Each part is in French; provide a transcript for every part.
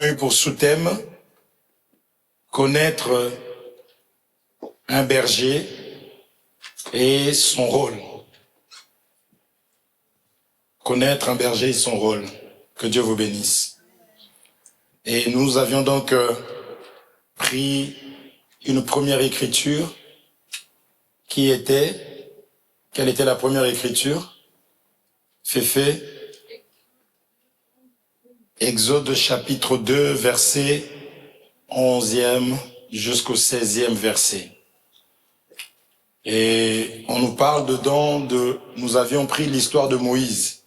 eu pour sous-thème connaître un berger et son rôle. Connaître un berger et son rôle. Que Dieu vous bénisse. Et nous avions donc pris une première écriture qui était... Quelle était la première écriture? Féfé? Exode chapitre 2, verset 11e jusqu'au 16e verset. Et on nous parle dedans de... Nous avions pris l'histoire de Moïse.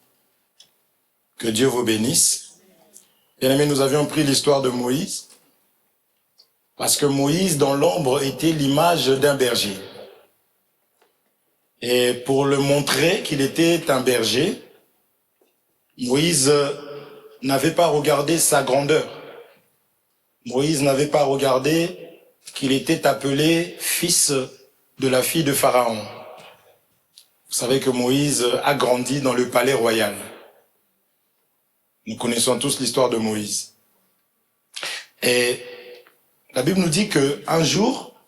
Que Dieu vous bénisse. Bien-aimés, nous avions pris l'histoire de Moïse parce que Moïse, dans l'ombre, était l'image d'un berger. Et pour le montrer qu'il était un berger, Moïse n'avait pas regardé sa grandeur. Moïse n'avait pas regardé qu'il était appelé fils de la fille de Pharaon. Vous savez que Moïse a grandi dans le palais royal. Nous connaissons tous l'histoire de Moïse. Et la Bible nous dit qu'un jour,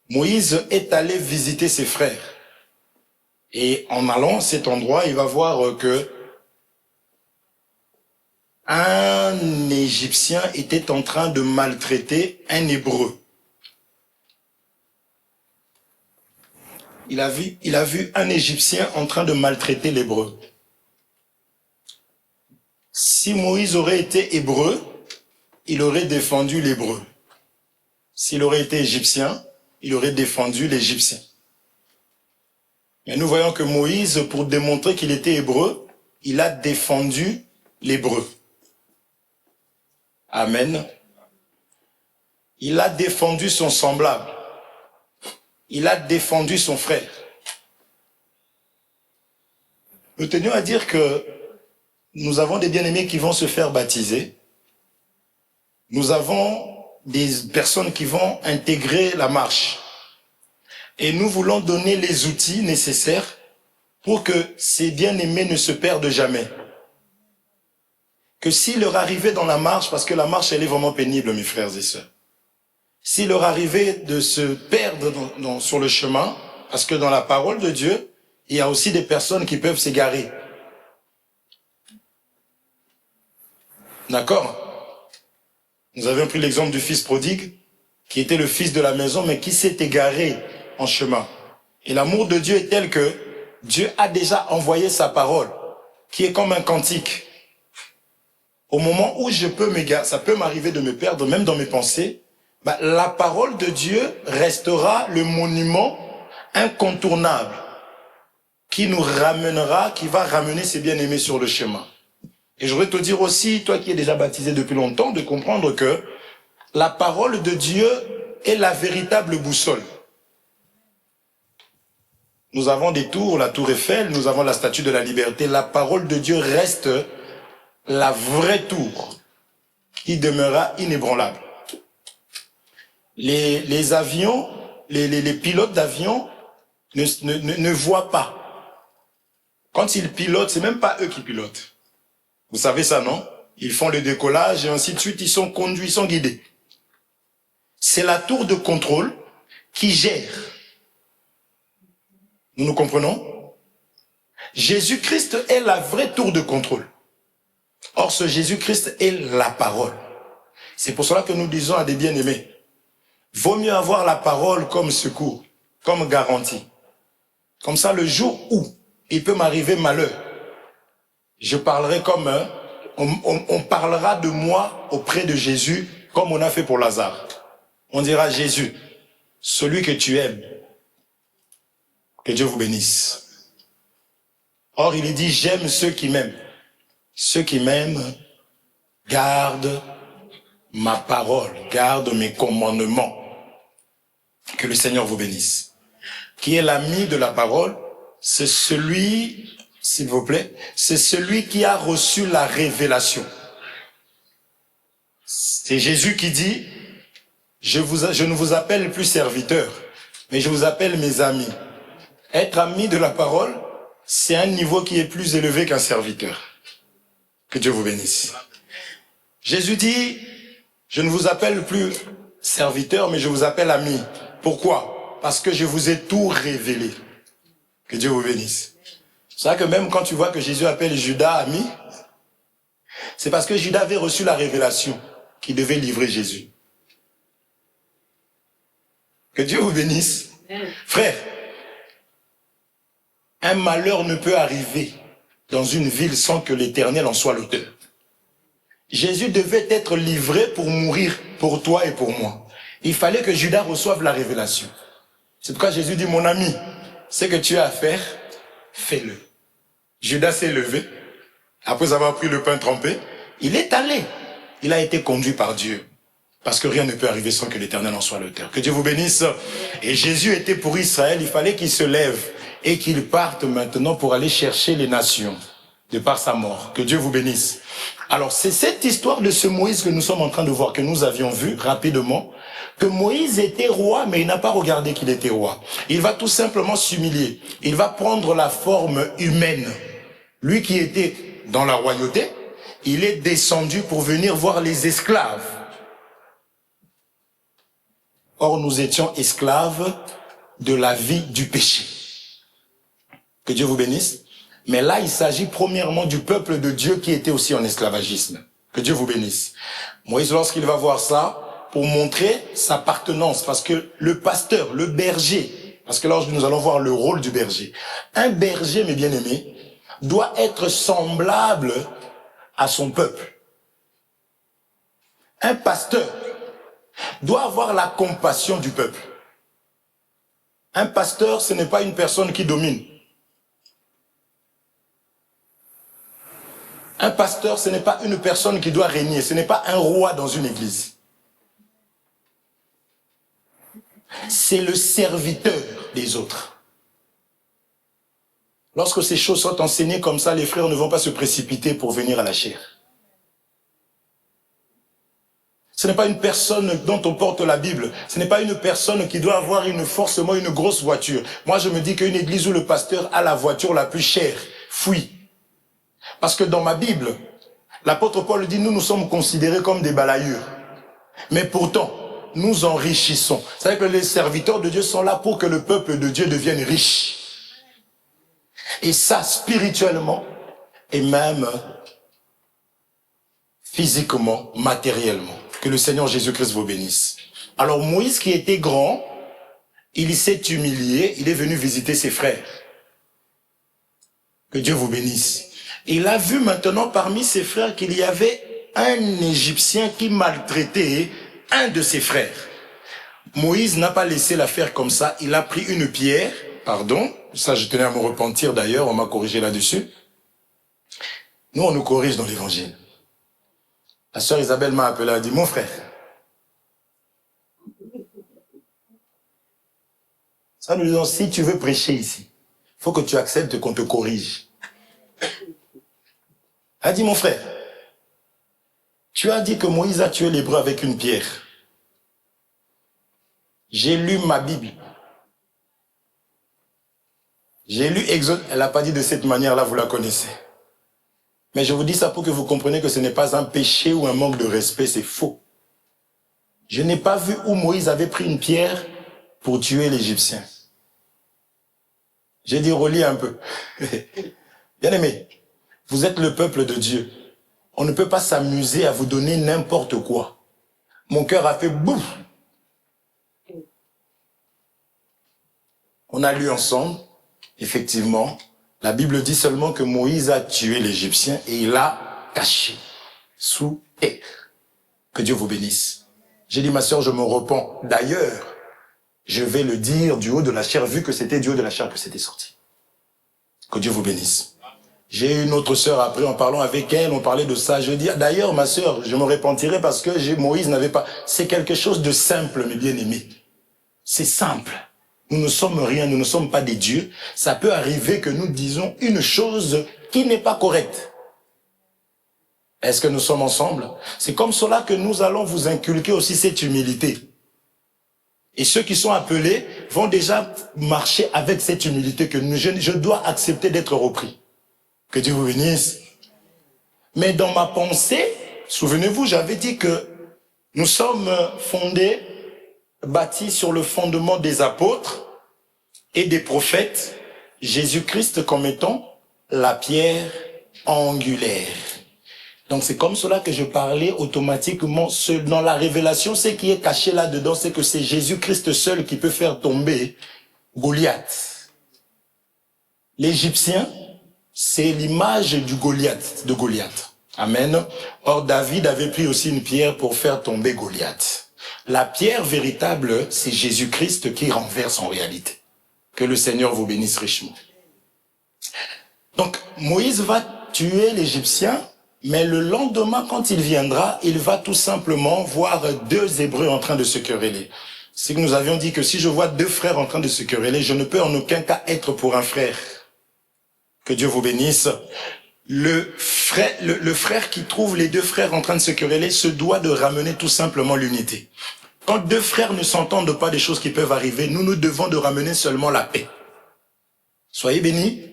Moïse est allé visiter ses frères. Et en allant à cet endroit, il va voir que un Égyptien était en train de maltraiter un Hébreu. Il a vu un Égyptien en train de maltraiter l'Hébreu. Si Moïse aurait été hébreu, il aurait défendu l'hébreu. S'il aurait été égyptien, il aurait défendu l'égyptien. Mais nous voyons que Moïse, pour démontrer qu'il était hébreu, il a défendu l'hébreu. Amen. Il a défendu son semblable. Il a défendu son frère. Nous tenions à dire que nous avons des bien-aimés qui vont se faire baptiser. Nous avons des personnes qui vont intégrer la marche. Et nous voulons donner les outils nécessaires pour que ces bien-aimés ne se perdent jamais. Que s'il leur arrivait dans la marche, parce que la marche elle est vraiment pénible, mes frères et sœurs, s'il leur arrivait de se perdre sur le chemin, parce que dans la parole de Dieu, il y a aussi des personnes qui peuvent s'égarer. D'accord? Nous avions pris l'exemple du fils prodigue, qui était le fils de la maison, mais qui s'est égaré en chemin. Et l'amour de Dieu est tel que Dieu a déjà envoyé sa parole, qui est comme un cantique. Au moment où je peux m'égarer, ça peut m'arriver de me perdre, même dans mes pensées, la parole de Dieu restera le monument incontournable qui nous ramènera, qui va ramener ses bien-aimés sur le chemin. Et je voudrais te dire aussi, toi qui es déjà baptisé depuis longtemps, de comprendre que la parole de Dieu est la véritable boussole. Nous avons des tours, la tour Eiffel, nous avons la statue de la liberté. La parole de Dieu reste la vraie tour qui demeurera inébranlable. Les avions, les pilotes d'avion ne voient pas. Quand ils pilotent, c'est même pas eux qui pilotent. Vous savez ça, non? Ils font le décollage et ainsi de suite, ils sont conduits, ils sont guidés. C'est la tour de contrôle qui gère. Nous nous comprenons? Jésus-Christ est la vraie tour de contrôle. Or, ce Jésus-Christ est la parole. C'est pour cela que nous disons à des bien-aimés, vaut mieux avoir la parole comme secours, comme garantie. Comme ça, le jour où il peut m'arriver malheur, je parlerai comme on parlera de moi auprès de Jésus comme on a fait pour Lazare. On dira Jésus, celui que tu aimes. Que Dieu vous bénisse. Or, il dit, j'aime ceux qui m'aiment. Ceux qui m'aiment gardent ma parole, gardent mes commandements. Que le Seigneur vous bénisse. Qui est l'ami de la parole? C'est celui... S'il vous plaît, c'est celui qui a reçu la révélation. C'est Jésus qui dit, je ne vous appelle plus serviteur, mais je vous appelle mes amis. Être ami de la parole, c'est un niveau qui est plus élevé qu'un serviteur. Que Dieu vous bénisse. Jésus dit, je ne vous appelle plus serviteur, mais je vous appelle ami. Pourquoi? Parce que je vous ai tout révélé. Que Dieu vous bénisse. C'est vrai que même quand tu vois que Jésus appelle Judas ami, c'est parce que Judas avait reçu la révélation qu'il devait livrer Jésus. Que Dieu vous bénisse. Frère, un malheur ne peut arriver dans une ville sans que l'Éternel en soit l'auteur. Jésus devait être livré pour mourir pour toi et pour moi. Il fallait que Judas reçoive la révélation. C'est pourquoi Jésus dit, mon ami, ce que tu as à faire, fais-le. Judas s'est levé, après avoir pris le pain trempé, il est allé. Il a été conduit par Dieu. Parce que rien ne peut arriver sans que l'Éternel en soit l'auteur. Que Dieu vous bénisse. Et Jésus était pour Israël, il fallait qu'il se lève et qu'il parte maintenant pour aller chercher les nations de par sa mort. Que Dieu vous bénisse. Alors c'est cette histoire de ce Moïse que nous sommes en train de voir, que nous avions vu rapidement, que Moïse était roi, mais il n'a pas regardé qu'il était roi. Il va tout simplement s'humilier. Il va prendre la forme humaine. Lui qui était dans la royauté, il est descendu pour venir voir les esclaves. Or, nous étions esclaves de la vie du péché. Que Dieu vous bénisse. Mais là, il s'agit premièrement du peuple de Dieu qui était aussi en esclavagisme. Que Dieu vous bénisse. Moïse, lorsqu'il va voir ça, pour montrer sa appartenance, parce que le pasteur, le berger, parce que là, nous allons voir le rôle du berger. Un berger, mes bien-aimés, doit être semblable à son peuple. Un pasteur doit avoir la compassion du peuple. Un pasteur, ce n'est pas une personne qui domine. Un pasteur, ce n'est pas une personne qui doit régner. Ce n'est pas un roi dans une église. C'est le serviteur des autres. Lorsque ces choses sont enseignées comme ça, les frères ne vont pas se précipiter pour venir à la chair. Ce n'est pas une personne dont on porte la Bible. Ce n'est pas une personne qui doit avoir forcément une grosse voiture. Moi, je me dis qu'une église où le pasteur a la voiture la plus chère, fuit. Parce que dans ma Bible, l'apôtre Paul dit, nous sommes considérés comme des balayures. Mais pourtant, nous enrichissons. C'est-à-dire que les serviteurs de Dieu sont là pour que le peuple de Dieu devienne riche. Et ça, spirituellement, et même physiquement, matériellement. Que le Seigneur Jésus-Christ vous bénisse. Alors Moïse, qui était grand, il s'est humilié, il est venu visiter ses frères. Que Dieu vous bénisse. Il a vu maintenant parmi ses frères qu'il y avait un Égyptien qui maltraitait un de ses frères. Moïse n'a pas laissé l'affaire comme ça, il a pris une pierre, pardon, ça je tenais à me repentir d'ailleurs, on m'a corrigé là-dessus. Nous on nous corrige dans l'évangile. La sœur Isabelle m'a appelé, elle a dit, mon frère, ça nous disons, si tu veux prêcher ici, il faut que tu acceptes qu'on te corrige. Elle a dit, mon frère, tu as dit que Moïse a tué l'Hébreu avec une pierre. J'ai lu ma Bible. J'ai lu Exode. Elle n'a pas dit de cette manière-là, vous la connaissez. Mais je vous dis ça pour que vous compreniez que ce n'est pas un péché ou un manque de respect, c'est faux. Je n'ai pas vu où Moïse avait pris une pierre pour tuer l'Égyptien. J'ai dit, relis un peu. Bien aimé, vous êtes le peuple de Dieu. On ne peut pas s'amuser à vous donner n'importe quoi. Mon cœur a fait bouf. On a lu ensemble, effectivement, la Bible dit seulement que Moïse a tué l'Égyptien et il l'a caché sous terre. Que Dieu vous bénisse. J'ai dit, ma sœur, je me repens. D'ailleurs, je vais le dire du haut de la chair, vu que c'était du haut de la chair que c'était sorti. Que Dieu vous bénisse. J'ai une autre sœur après, en parlant avec elle, on parlait de ça. Je dis, d'ailleurs, ma sœur, je me repentirai parce que Moïse n'avait pas... C'est quelque chose de simple, mes bien-aimés. C'est simple. Nous ne sommes rien, nous ne sommes pas des dieux. Ça peut arriver que nous disons une chose qui n'est pas correcte. Est-ce que nous sommes ensemble? C'est comme cela que nous allons vous inculquer aussi cette humilité. Et ceux qui sont appelés vont déjà marcher avec cette humilité que je dois accepter d'être repris. Que Dieu vous bénisse. Mais dans ma pensée, souvenez-vous, j'avais dit que nous sommes bâtis sur le fondement des apôtres et des prophètes, Jésus-Christ comme étant la pierre angulaire. Donc c'est comme cela que je parlais automatiquement. Dans la révélation, ce qui est caché là-dedans, c'est que c'est Jésus-Christ seul qui peut faire tomber Goliath. L'Égyptien, c'est l'image de Goliath. Amen. Or, David avait pris aussi une pierre pour faire tomber Goliath. La pierre véritable, c'est Jésus-Christ qui renverse en réalité. Que le Seigneur vous bénisse richement. Donc, Moïse va tuer l'Égyptien, mais le lendemain, quand il viendra, il va tout simplement voir deux Hébreux en train de se quereller. C'est que nous avions dit que si je vois deux frères en train de se quereller, je ne peux en aucun cas être pour un frère. Que Dieu vous bénisse. Le frère qui trouve les deux frères en train de se quereller se doit de ramener tout simplement l'unité. Quand deux frères ne s'entendent pas des choses qui peuvent arriver, nous devons de ramener seulement la paix. Soyez bénis.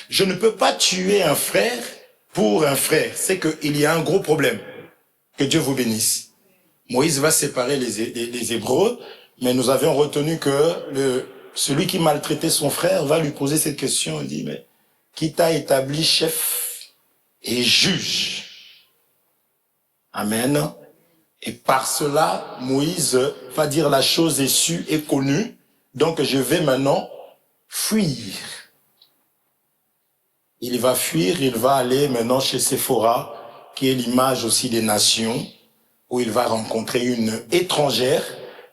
Je ne peux pas tuer un frère pour un frère. C'est qu'il y a un gros problème. Que Dieu vous bénisse. Moïse va séparer les Hébreux, mais nous avions retenu que celui qui maltraitait son frère va lui poser cette question. Il dit, mais qui t'a établi chef et juge? Amen. Et par cela, Moïse va dire la chose est sue et connue, donc je vais maintenant fuir. Il va fuir, il va aller maintenant chez Séphora, qui est l'image aussi des nations, où il va rencontrer une étrangère,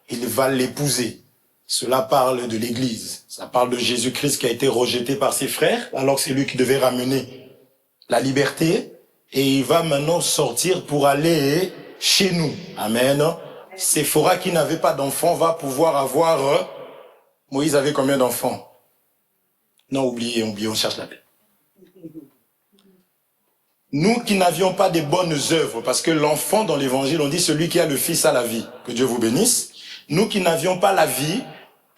il va l'épouser. Cela parle de l'Église, ça parle de Jésus-Christ qui a été rejeté par ses frères, alors que c'est lui qui devait ramener la liberté, et il va maintenant sortir pour aller chez nous. Amen. Séphora qui n'avait pas d'enfant va pouvoir avoir... Moïse avait combien d'enfants? Non, oubliez, on cherche la paix. Nous qui n'avions pas de bonnes œuvres, parce que l'enfant dans l'évangile, on dit celui qui a le fils a la vie. Que Dieu vous bénisse. Nous qui n'avions pas la vie,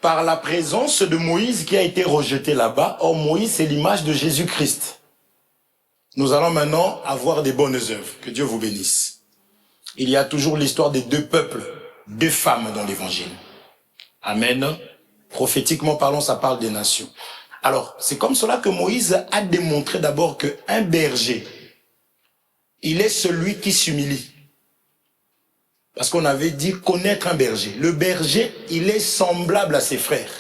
par la présence de Moïse qui a été rejeté là-bas. Or, Moïse, c'est l'image de Jésus-Christ. Nous allons maintenant avoir des bonnes œuvres. Que Dieu vous bénisse. Il y a toujours l'histoire des deux peuples, deux femmes dans l'évangile. Amen. Prophétiquement parlant, ça parle des nations. Alors, c'est comme cela que Moïse a démontré d'abord qu'un berger, il est celui qui s'humilie. Parce qu'on avait dit connaître un berger. Le berger, il est semblable à ses frères.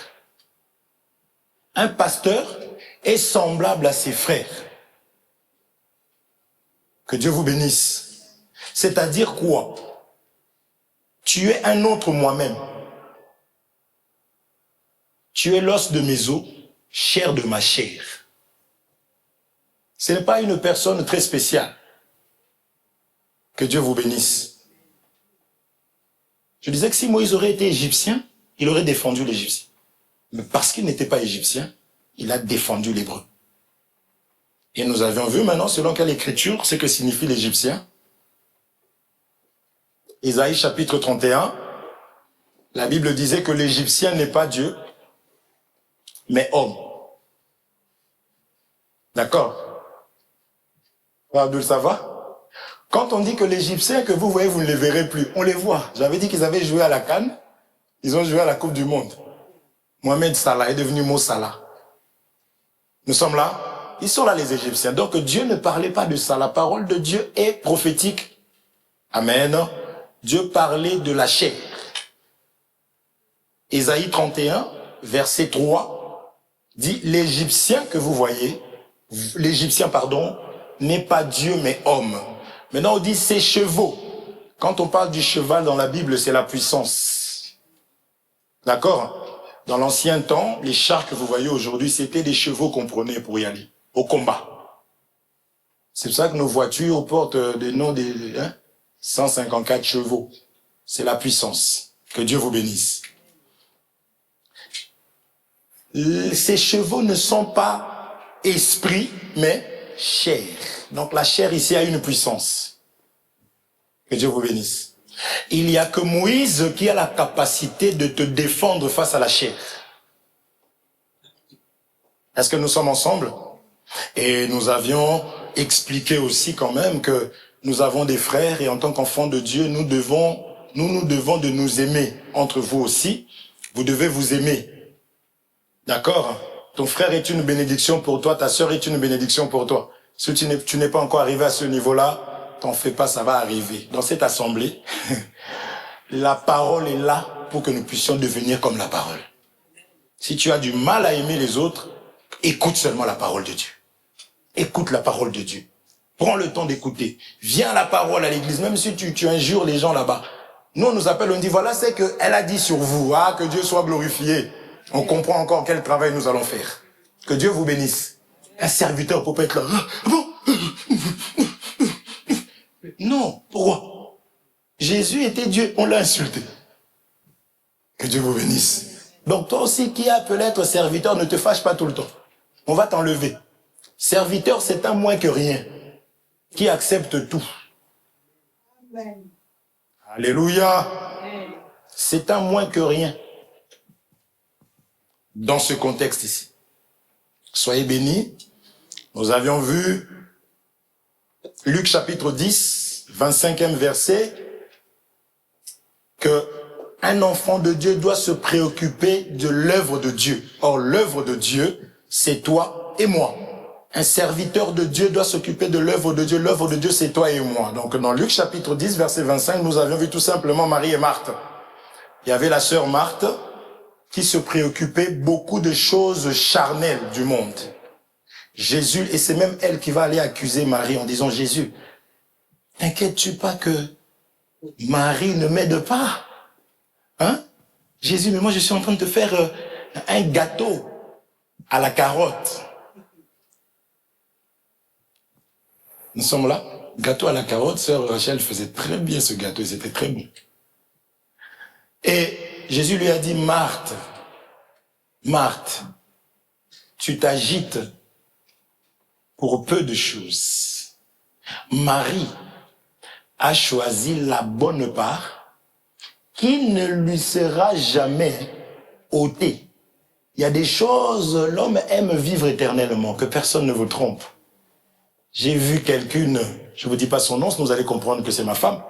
Un pasteur est semblable à ses frères. Que Dieu vous bénisse. C'est-à-dire quoi? Tu es un autre moi-même. Tu es l'os de mes os, chair de ma chair. Ce n'est pas une personne très spéciale. Que Dieu vous bénisse. Je disais que si Moïse aurait été égyptien, il aurait défendu l'Égyptien. Mais parce qu'il n'était pas égyptien, il a défendu l'Hébreu. Et nous avions vu maintenant, selon quelle écriture, ce que signifie l'Égyptien. Isaïe chapitre 31, la Bible disait que l'Égyptien n'est pas Dieu, mais homme. D'accord? Abdul, ça va? Quand on dit que l'Égyptien que vous voyez, vous ne les verrez plus, on les voit. J'avais dit qu'ils avaient joué à la CAN, ils ont joué à la Coupe du Monde. Mohamed Salah est devenu Mo Salah. Nous sommes là, ils sont là les Égyptiens. Donc Dieu ne parlait pas de ça. La parole de Dieu est prophétique. Amen. Dieu parlait de la chair. Ésaïe 31, verset 3, dit l'Égyptien que vous voyez, l'Égyptien, pardon, n'est pas Dieu mais homme. Maintenant on dit ses chevaux. Quand on parle du cheval dans la Bible, c'est la puissance. D'accord? Dans l'ancien temps, les chars que vous voyez aujourd'hui, c'était des chevaux qu'on prenait pour y aller, au combat. C'est pour ça que nos voitures portent des noms des 154 chevaux. C'est la puissance. Que Dieu vous bénisse. Ces chevaux ne sont pas esprits, mais chair. Donc la chair ici a une puissance. Que Dieu vous bénisse. Il n'y a que Moïse qui a la capacité de te défendre face à la chair. Est-ce que nous sommes ensemble? Et nous avions expliqué aussi quand même que nous avons des frères et en tant qu'enfants de Dieu, nous devons de nous aimer entre vous aussi. Vous devez vous aimer. D'accord? Ton frère est une bénédiction pour toi, ta sœur est une bénédiction pour toi. Si tu n'es pas encore arrivé à ce niveau-là, t'en fais pas, ça va arriver. Dans cette assemblée, la parole est là pour que nous puissions devenir comme la parole. Si tu as du mal à aimer les autres, écoute seulement la parole de Dieu. Écoute la parole de Dieu. Prends le temps d'écouter. Viens à la parole à l'église, même si tu injures les gens là-bas. Nous, on nous appelle, on dit, voilà, c'est qu'elle a dit sur vous, ah, que Dieu soit glorifié. On comprend encore quel travail nous allons faire. Que Dieu vous bénisse. Un serviteur peut pas être là. Ah, bon. Non, pourquoi? Jésus était Dieu, on l'a insulté. Que Dieu vous bénisse. Donc toi aussi qui as appelé être serviteur, ne te fâche pas tout le temps. On va t'enlever. Serviteur, c'est un moins que rien, qui accepte tout. Amen. Alléluia. C'est un moins que rien. Dans ce contexte ici. Soyez bénis. Nous avions vu Luc chapitre 10, 25e verset, que un enfant de Dieu doit se préoccuper de l'œuvre de Dieu. Or, l'œuvre de Dieu, c'est toi et moi. Un serviteur de Dieu doit s'occuper de l'œuvre de Dieu. L'œuvre de Dieu, c'est toi et moi. Donc, dans Luc chapitre 10, verset 25, nous avions vu tout simplement Marie et Marthe. Il y avait la sœur Marthe qui se préoccupait beaucoup de choses charnelles du monde. Jésus, et c'est même elle qui va aller accuser Marie en disant, Jésus, t'inquiètes-tu pas que Marie ne m'aide pas? Hein? Jésus, mais moi je suis en train de te faire un gâteau à la carotte. Nous sommes là, gâteau à la carotte, sœur Rachel faisait très bien ce gâteau, c'était très bon. Et Jésus lui a dit, Marthe, Marthe, tu t'agites pour peu de choses. Marie a choisi la bonne part qui ne lui sera jamais ôtée. Il y a des choses, l'homme aime vivre éternellement, que personne ne vous trompe. J'ai vu quelqu'une, je vous dis pas son nom, sinon vous allez comprendre que c'est ma femme,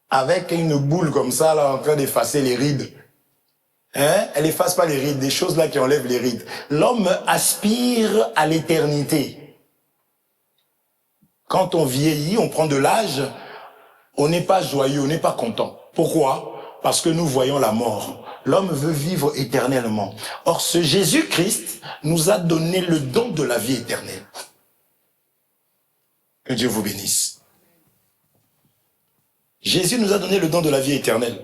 avec une boule comme ça, là, en train d'effacer les rides. Hein? Elle efface pas les rides, des choses là qui enlèvent les rides. L'homme aspire à l'éternité. Quand on vieillit, on prend de l'âge, on n'est pas joyeux, on n'est pas content. Pourquoi? Parce que nous voyons la mort. L'homme veut vivre éternellement. Or, ce Jésus-Christ nous a donné le don de la vie éternelle. Que Dieu vous bénisse. Jésus nous a donné le don de la vie éternelle.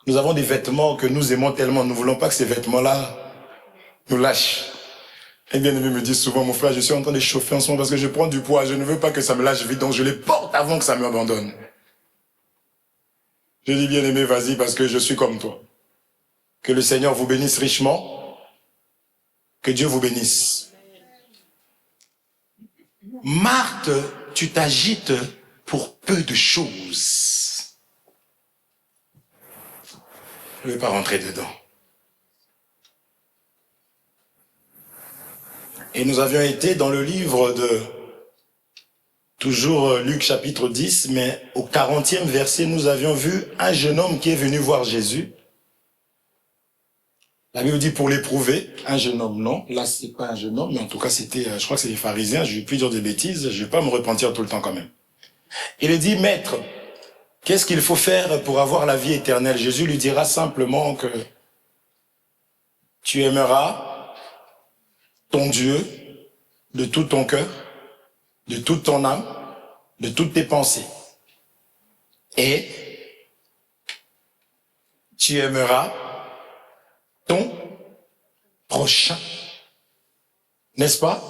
Nous avons des vêtements que nous aimons tellement, nous ne voulons pas que ces vêtements-là nous lâchent. Un bien-aimé me dit souvent, mon frère, je suis en train de chauffer en ce moment parce que je prends du poids, je ne veux pas que ça me lâche vite, donc je les porte avant que ça m'abandonne. Je dis, bien-aimé, vas-y, parce que je suis comme toi. Que le Seigneur vous bénisse richement. Que Dieu vous bénisse. Marthe, tu t'agites pour peu de choses. Je ne vais pas rentrer dedans. Et nous avions été dans le livre de, toujours Luc chapitre 10, mais au 40e verset, nous avions vu un jeune homme qui est venu voir Jésus. La Bible dit pour l'éprouver, un jeune homme, non. Là, c'est pas un jeune homme, mais en tout cas, c'était, je crois que c'est les pharisiens, je vais plus dire des bêtises, je vais pas me repentir tout le temps quand même. Il dit, maître, qu'est-ce qu'il faut faire pour avoir la vie éternelle? Jésus lui dira simplement que tu aimeras ton Dieu de tout ton cœur, de toute ton âme, de toutes tes pensées. Et tu aimeras ton prochain. N'est-ce pas?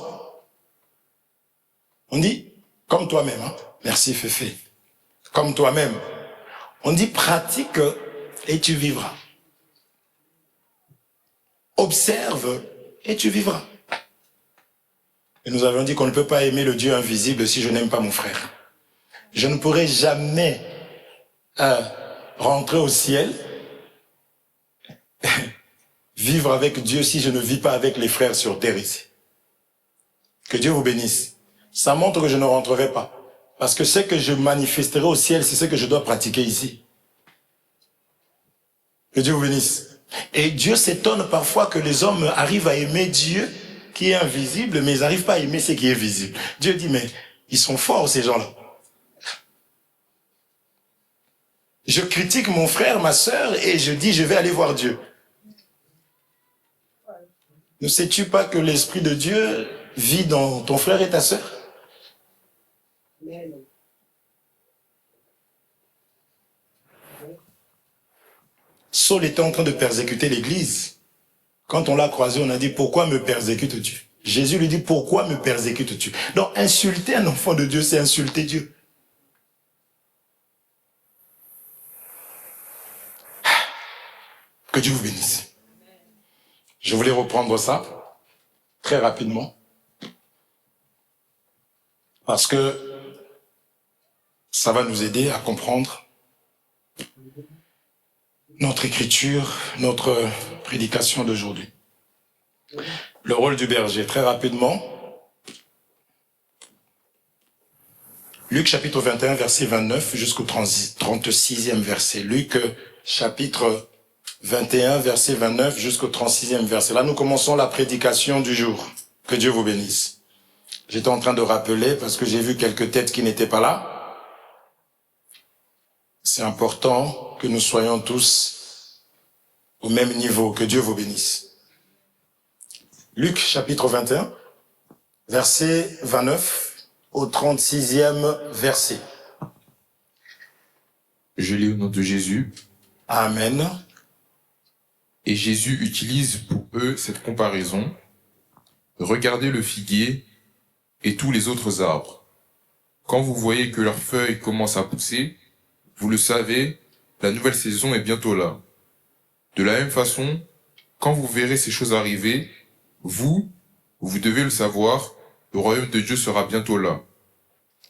On dit, comme toi-même. Hein? Merci Féfé. Comme toi-même. On dit, pratique et tu vivras. Observe et tu vivras. Et nous avions dit qu'on ne peut pas aimer le Dieu invisible si je n'aime pas mon frère. Je ne pourrai jamais rentrer au ciel, vivre avec Dieu si je ne vis pas avec les frères sur terre ici. Que Dieu vous bénisse. ça montre que je ne rentrerai pas. Parce que ce que je manifesterai au ciel, c'est ce que je dois pratiquer ici. Que Dieu vous bénisse. Et Dieu s'étonne parfois que les hommes arrivent à aimer Dieu qui est invisible, mais ils n'arrivent pas à aimer ce qui est visible. Dieu dit, mais ils sont forts ces gens-là. Je critique mon frère, ma sœur, et je dis, je vais aller voir Dieu. Ne sais-tu pas que l'Esprit de Dieu vit dans ton frère et ta sœur? Saul était en train de persécuter l'Église. Quand on l'a croisé, on a dit, pourquoi me persécutes-tu? Jésus lui dit, pourquoi me persécutes-tu? Donc, insulter un enfant de Dieu, c'est insulter Dieu. Que Dieu vous bénisse. Je voulais reprendre ça très rapidement. Parce que ça va nous aider à comprendre notre écriture, notre prédication d'aujourd'hui. Le rôle du berger, très rapidement. Luc chapitre 21, verset 29 jusqu'au 36e verset. Luc chapitre 21, verset 29 jusqu'au 36e verset. Là, nous commençons la prédication du jour. Que Dieu vous bénisse. J'étais en train de rappeler, parce que j'ai vu quelques têtes qui n'étaient pas là. C'est important que nous soyons tous au même niveau. Que Dieu vous bénisse. Luc chapitre 21, verset 29 au 36e verset. Je lis au nom de Jésus. Amen. Et Jésus utilise pour eux cette comparaison. Regardez le figuier et tous les autres arbres. Quand vous voyez que leurs feuilles commencent à pousser, vous le savez, la nouvelle saison est bientôt là. De la même façon, quand vous verrez ces choses arriver, vous devez le savoir, le royaume de Dieu sera bientôt là.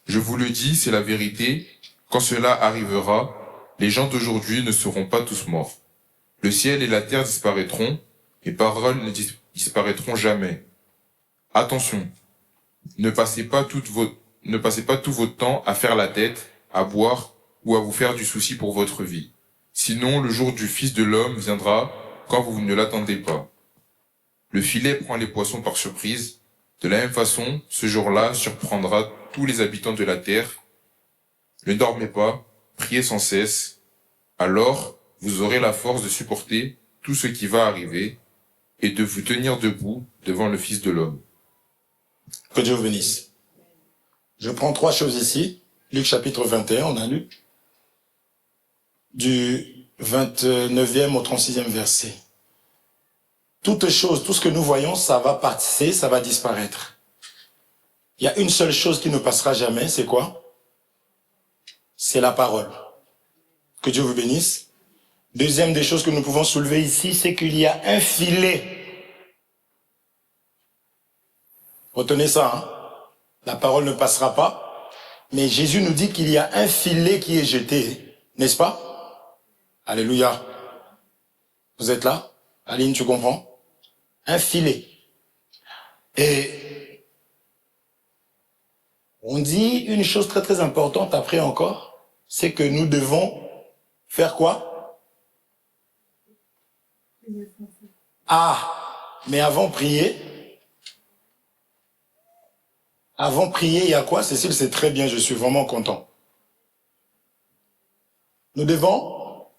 Je vous le dis, c'est la vérité, quand cela arrivera, les gens d'aujourd'hui ne seront pas tous morts. Le ciel et la terre disparaîtront, mes paroles ne disparaîtront jamais. Attention, ne passez pas tout votre temps à faire la tête, à boire ou à vous faire du souci pour votre vie. Sinon, le jour du Fils de l'homme viendra quand vous ne l'attendez pas. Le filet prend les poissons par surprise. De la même façon, ce jour-là surprendra tous les habitants de la terre. Ne dormez pas, priez sans cesse. Alors, vous aurez la force de supporter tout ce qui va arriver et de vous tenir debout devant le Fils de l'homme. Que Dieu vous bénisse. Je prends 3 choses ici. Luc chapitre 21, on a lu. Du 29e au 36e verset. Toute chose, tout ce que nous voyons, ça va passer, ça va disparaître. Il y a une seule chose qui ne passera jamais, c'est quoi? C'est la parole. Que Dieu vous bénisse. Deuxième des choses que nous pouvons soulever ici, c'est qu'il y a un filet. Retenez ça, hein? La parole ne passera pas, mais Jésus nous dit qu'il y a un filet qui est jeté, n'est-ce pas? Alléluia. Vous êtes là? Aline, tu comprends? Un filet. Et on dit une chose très très importante après encore, c'est que nous devons faire quoi? Ah, mais avant prier, il y a quoi? Cécile, c'est très bien, je suis vraiment content. Nous devons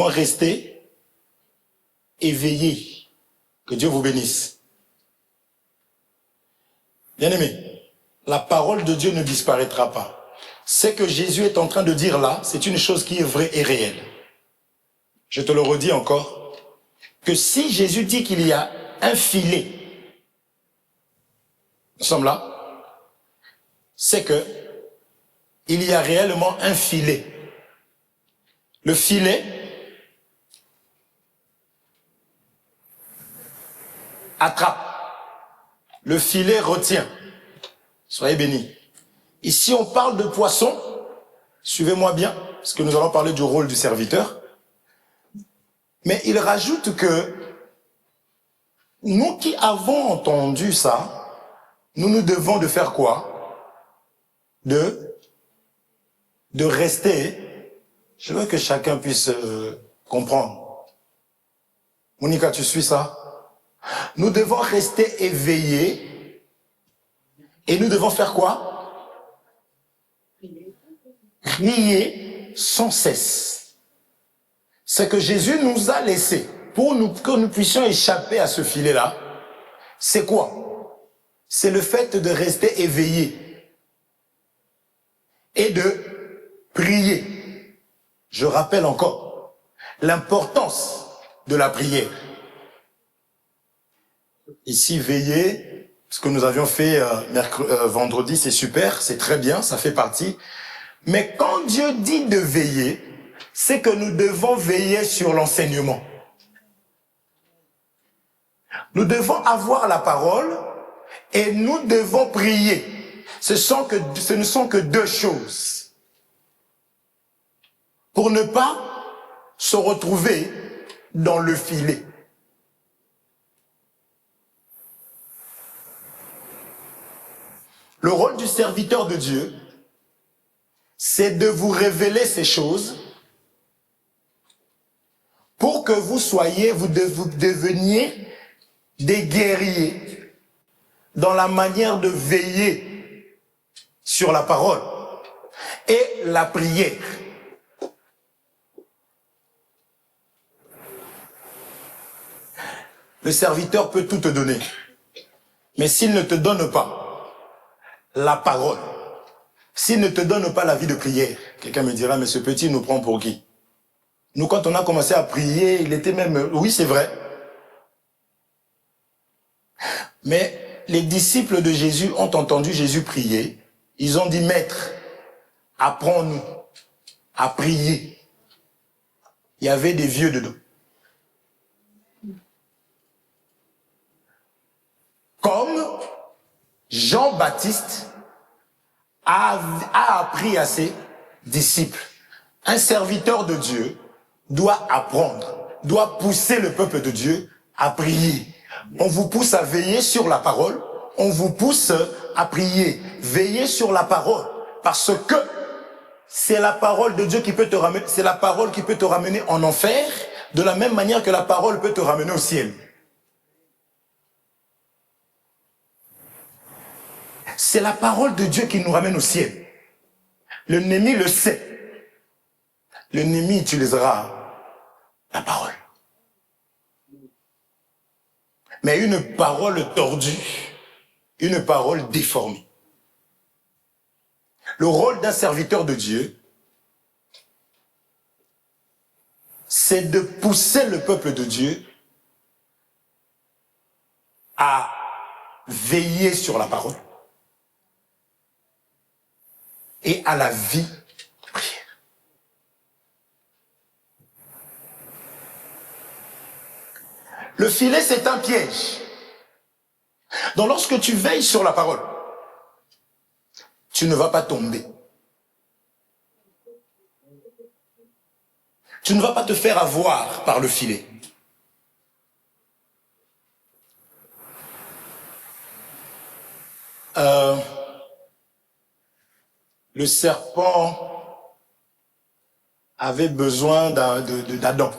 rester éveillés. Que Dieu vous bénisse. Bien-aimés, la parole de Dieu ne disparaîtra pas. Ce que Jésus est en train de dire là, c'est une chose qui est vraie et réelle. Je te le redis encore, que si Jésus dit qu'il y a un filet, nous sommes là, c'est que il y a réellement un filet. Le filet attrape. Le filet retient. Soyez bénis. Ici, on parle de poisson. Suivez-moi bien, parce que nous allons parler du rôle du serviteur. Mais il rajoute que nous qui avons entendu ça, nous devons de faire quoi? De rester. Je veux que chacun puisse comprendre. Monica, tu suis ça? Nous devons rester éveillés et nous devons faire quoi? Prier sans cesse. Ce que Jésus nous a laissé pour que nous puissions échapper à ce filet-là, c'est quoi? C'est le fait de rester éveillé et de prier. Je rappelle encore l'importance de la prière. Ici, veiller, ce que nous avions fait vendredi, c'est super, c'est très bien, ça fait partie. Mais quand Dieu dit de veiller, c'est que nous devons veiller sur l'enseignement. Nous devons avoir la parole et nous devons prier. Ce ne sont que deux choses. Pour ne pas se retrouver dans le filet. Le rôle du serviteur de Dieu, c'est de vous révéler ces choses pour que vous deveniez des guerriers dans la manière de veiller sur la parole et la prière. Le serviteur peut tout te donner, mais s'il ne te donne pas la parole, s'il ne te donne pas la vie de prière, quelqu'un me dira, mais ce petit nous prend pour qui? Nous, quand on a commencé à prier, il était même... Oui, c'est vrai. Mais les disciples de Jésus ont entendu Jésus prier. Ils ont dit, Maître, apprends-nous à prier. Il y avait des vieux dedans. Comme Jean-Baptiste a appris à ses disciples. Un serviteur de Dieu doit apprendre, doit pousser le peuple de Dieu à prier. On vous pousse à veiller sur la parole, on vous pousse à prier. Veillez sur la parole, parce que c'est la parole de Dieu qui peut te ramener, c'est la parole qui peut te ramener en enfer, de la même manière que la parole peut te ramener au ciel. C'est la parole de Dieu qui nous ramène au ciel. L'ennemi le sait. L'ennemi utilisera la parole. Mais une parole tordue, une parole déformée. Le rôle d'un serviteur de Dieu, c'est de pousser le peuple de Dieu à veiller sur la parole et à la vie de prière. Le filet, c'est un piège. Donc lorsque tu veilles sur la parole, tu ne vas pas tomber. Tu ne vas pas te faire avoir par le filet. Le serpent avait besoin d'Adam.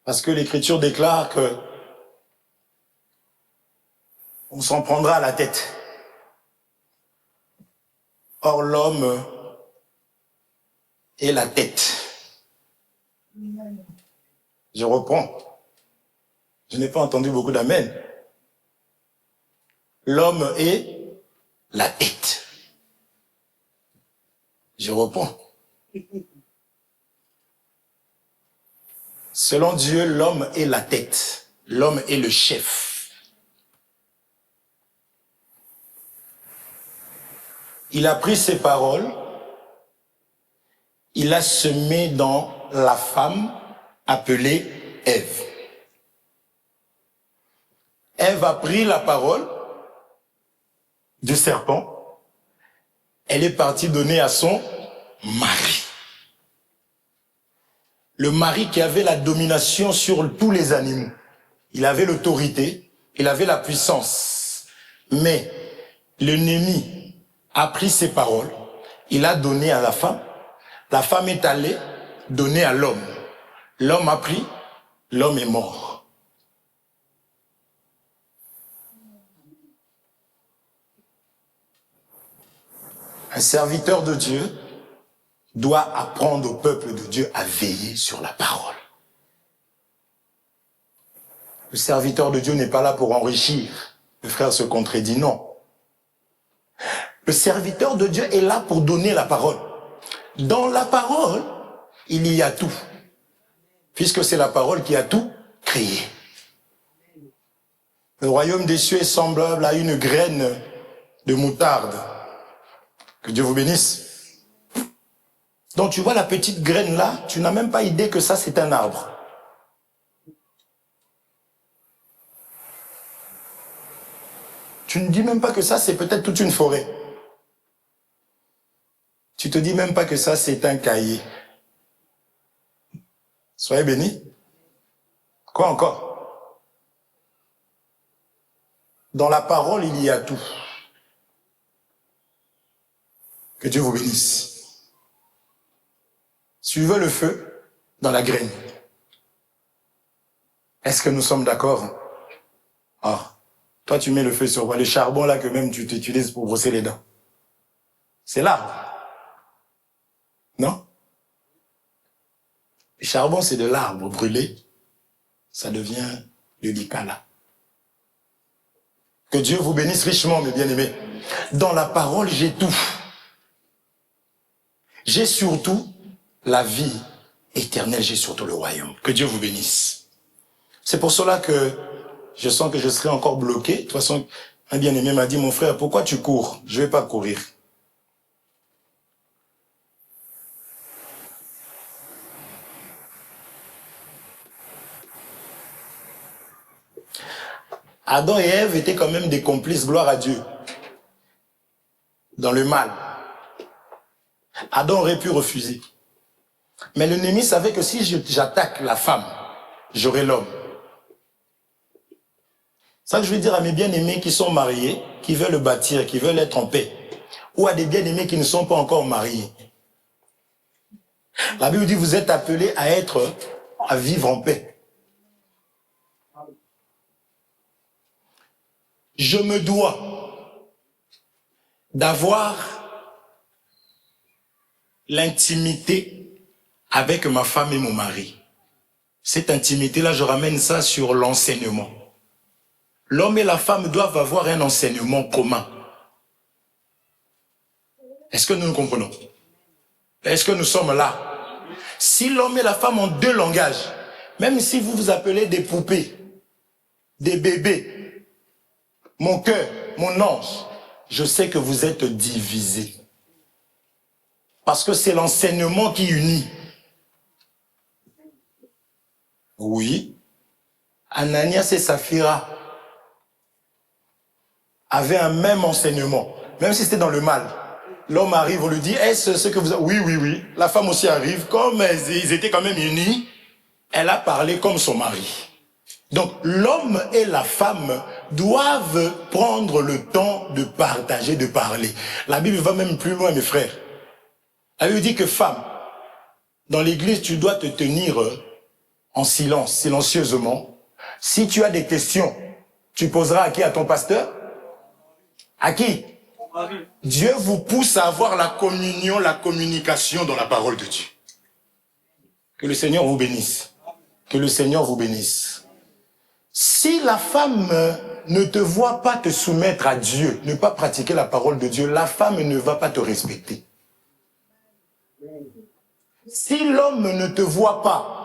Parce que l'Écriture déclare que on s'en prendra à la tête. Or, l'homme est la tête. Je reprends. Je n'ai pas entendu beaucoup d'amen. L'homme est la tête. Je reprends. Selon Dieu, l'homme est la tête. L'homme est le chef. Il a pris ses paroles, il a semé dans la femme appelée Ève. Ève a pris la parole du serpent, elle est partie donner à son mari. Le mari qui avait la domination sur tous les animaux. Il avait l'autorité il avait la puissance. Mais l'ennemi a pris ses paroles, il a donné à la femme est allée donner à l'homme. L'homme a pris, l'homme est mort. Un serviteur de Dieu doit apprendre au peuple de Dieu à veiller sur la parole. Le serviteur de Dieu n'est pas là pour enrichir. Le frère se contredit, non. Le serviteur de Dieu est là pour donner la parole. Dans la parole, il y a tout. Puisque c'est la parole qui a tout créé. Le royaume des cieux est semblable à une graine de moutarde. Que Dieu vous bénisse. Donc tu vois la petite graine là, tu n'as même pas idée que ça c'est un arbre. Tu ne dis même pas que ça c'est peut-être toute une forêt. Tu te dis même pas que ça c'est un cahier. Soyez bénis. Quoi encore? Dans la parole, il y a tout. Que Dieu vous bénisse. Suivez le feu dans la graine. Est-ce que nous sommes d'accord? Ah, toi tu mets le feu sur quoi? Le charbon là que même tu t'utilises pour brosser les dents. C'est l'arbre. Non? Le charbon, c'est de l'arbre brûlé. Ça devient le licala. Que Dieu vous bénisse richement, mes bien-aimés. Dans la parole, j'ai tout. J'ai surtout la vie éternelle, j'ai surtout le royaume. Que Dieu vous bénisse. C'est pour cela que je sens que je serai encore bloqué. De toute façon, un bien-aimé m'a dit, mon frère, pourquoi tu cours? Je ne vais pas courir. Adam et Ève étaient quand même des complices, gloire à Dieu, dans le mal. Adam aurait pu refuser. Mais l'ennemi savait que si j'attaque la femme, j'aurai l'homme. C'est ça que je veux dire à mes bien-aimés qui sont mariés, qui veulent bâtir, qui veulent être en paix, ou à des bien-aimés qui ne sont pas encore mariés. La Bible dit, vous êtes appelés à vivre en paix. Je me dois d'avoir l'intimité avec ma femme et mon mari. Cette intimité-là, je ramène ça sur l'enseignement. L'homme et la femme doivent avoir un enseignement commun. Est-ce que nous nous comprenons? Est-ce que nous sommes là? Si l'homme et la femme ont deux langages, même si vous vous appelez des poupées, des bébés, mon cœur, mon ange, je sais que vous êtes divisés. Parce que c'est l'enseignement qui unit. Oui, Ananias et Saphira avaient un même enseignement, même si c'était dans le mal. L'homme arrive, on lui dit, est-ce ce que vous avez... Oui. La femme aussi arrive, comme ils étaient quand même unis, elle a parlé comme son mari. Donc, l'homme et la femme doivent prendre le temps de partager, de parler. La Bible va même plus loin, mes frères. Elle lui dit que femme, dans l'église, tu dois te tenir en silence, silencieusement. Si tu as des questions, tu poseras à qui? À ton pasteur? À qui? Dieu vous pousse à avoir la communion, la communication dans la parole de Dieu. Que le Seigneur vous bénisse. Que le Seigneur vous bénisse. Si la femme ne te voit pas te soumettre à Dieu, ne pas pratiquer la parole de Dieu, la femme ne va pas te respecter. Si l'homme ne te voit pas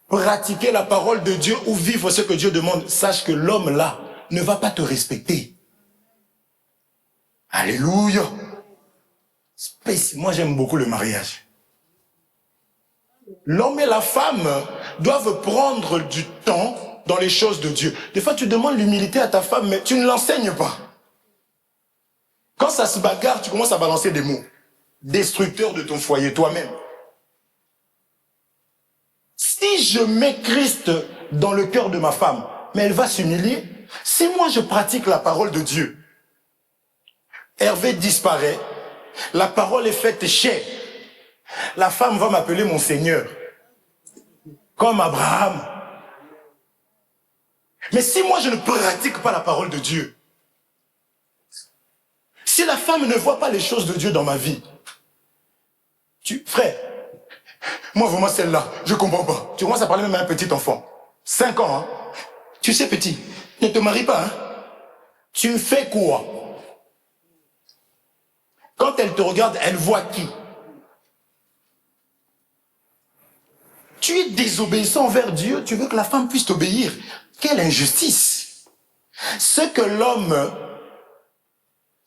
pratiquer la parole de Dieu ou vivre ce que Dieu demande, sache que l'homme là ne va pas te respecter. Alléluia. Moi j'aime beaucoup le mariage. L'homme et la femme doivent prendre du temps dans les choses de Dieu. Des fois, tu demandes l'humilité à ta femme, mais tu ne l'enseignes pas. Quand ça se bagarre, tu commences à balancer des mots destructeurs de ton foyer, toi-même. Si je mets Christ dans le cœur de ma femme, mais elle va s'humilier. Si moi je pratique la parole de Dieu, Hervé disparaît, la parole est faite chair. La femme va m'appeler mon Seigneur, comme Abraham. Mais si moi je ne pratique pas la parole de Dieu, si la femme ne voit pas les choses de Dieu dans ma vie, frère, moi vraiment celle-là, je comprends pas. Tu commences à parler même à un petit enfant, 5 ans, hein. Tu sais petit, ne te marie pas, hein. Tu fais quoi? Quand elle te regarde, elle voit qui? Tu es désobéissant envers Dieu, tu veux que la femme puisse t'obéir. Quelle injustice! Ce que l'homme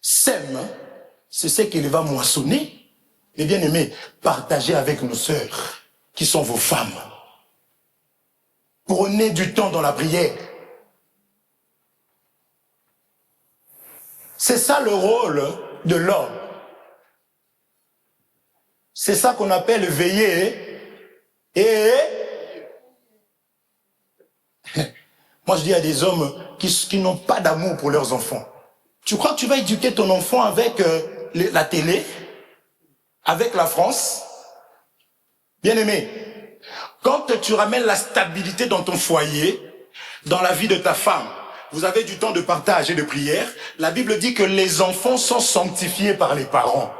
sème, c'est ce qu'il va moissonner. Mais bien aimé, partagez avec nos sœurs, qui sont vos femmes. Prenez du temps dans la prière. C'est ça le rôle de l'homme. C'est ça qu'on appelle veiller et... Moi je dis à des hommes qui n'ont pas d'amour pour leurs enfants. Tu crois que tu vas éduquer ton enfant avec la télé, avec la France? Bien aimé, quand tu ramènes la stabilité dans ton foyer, dans la vie de ta femme, vous avez du temps de partage et de prière, la Bible dit que les enfants sont sanctifiés par les parents.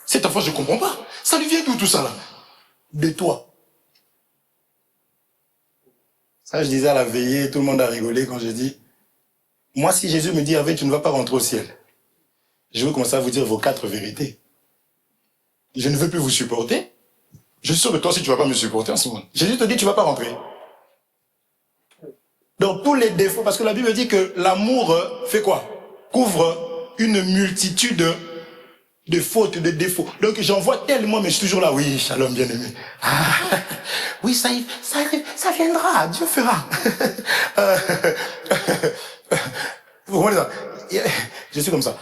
Cet enfant, je ne comprends pas. Ça lui vient d'où tout ça là? De toi. Ça, je disais à la veillée, tout le monde a rigolé quand j'ai dit, moi, si Jésus me dit, Hervé, tu ne vas pas rentrer au ciel, je veux commencer à vous dire vos 4 vérités. Je ne veux plus vous supporter. Je suis sûr que toi aussi, tu ne vas pas me supporter en ce moment. Jésus te dit, tu ne vas pas rentrer. Donc, tous les défauts, parce que la Bible dit que l'amour fait quoi? Couvre une multitude de fautes, de défauts. Donc, j'en vois tellement, mais je suis toujours là. Oui, shalom, bien-aimé. Ah, oui, ça viendra, Dieu fera. Vous comprenez ça? Je suis comme ça.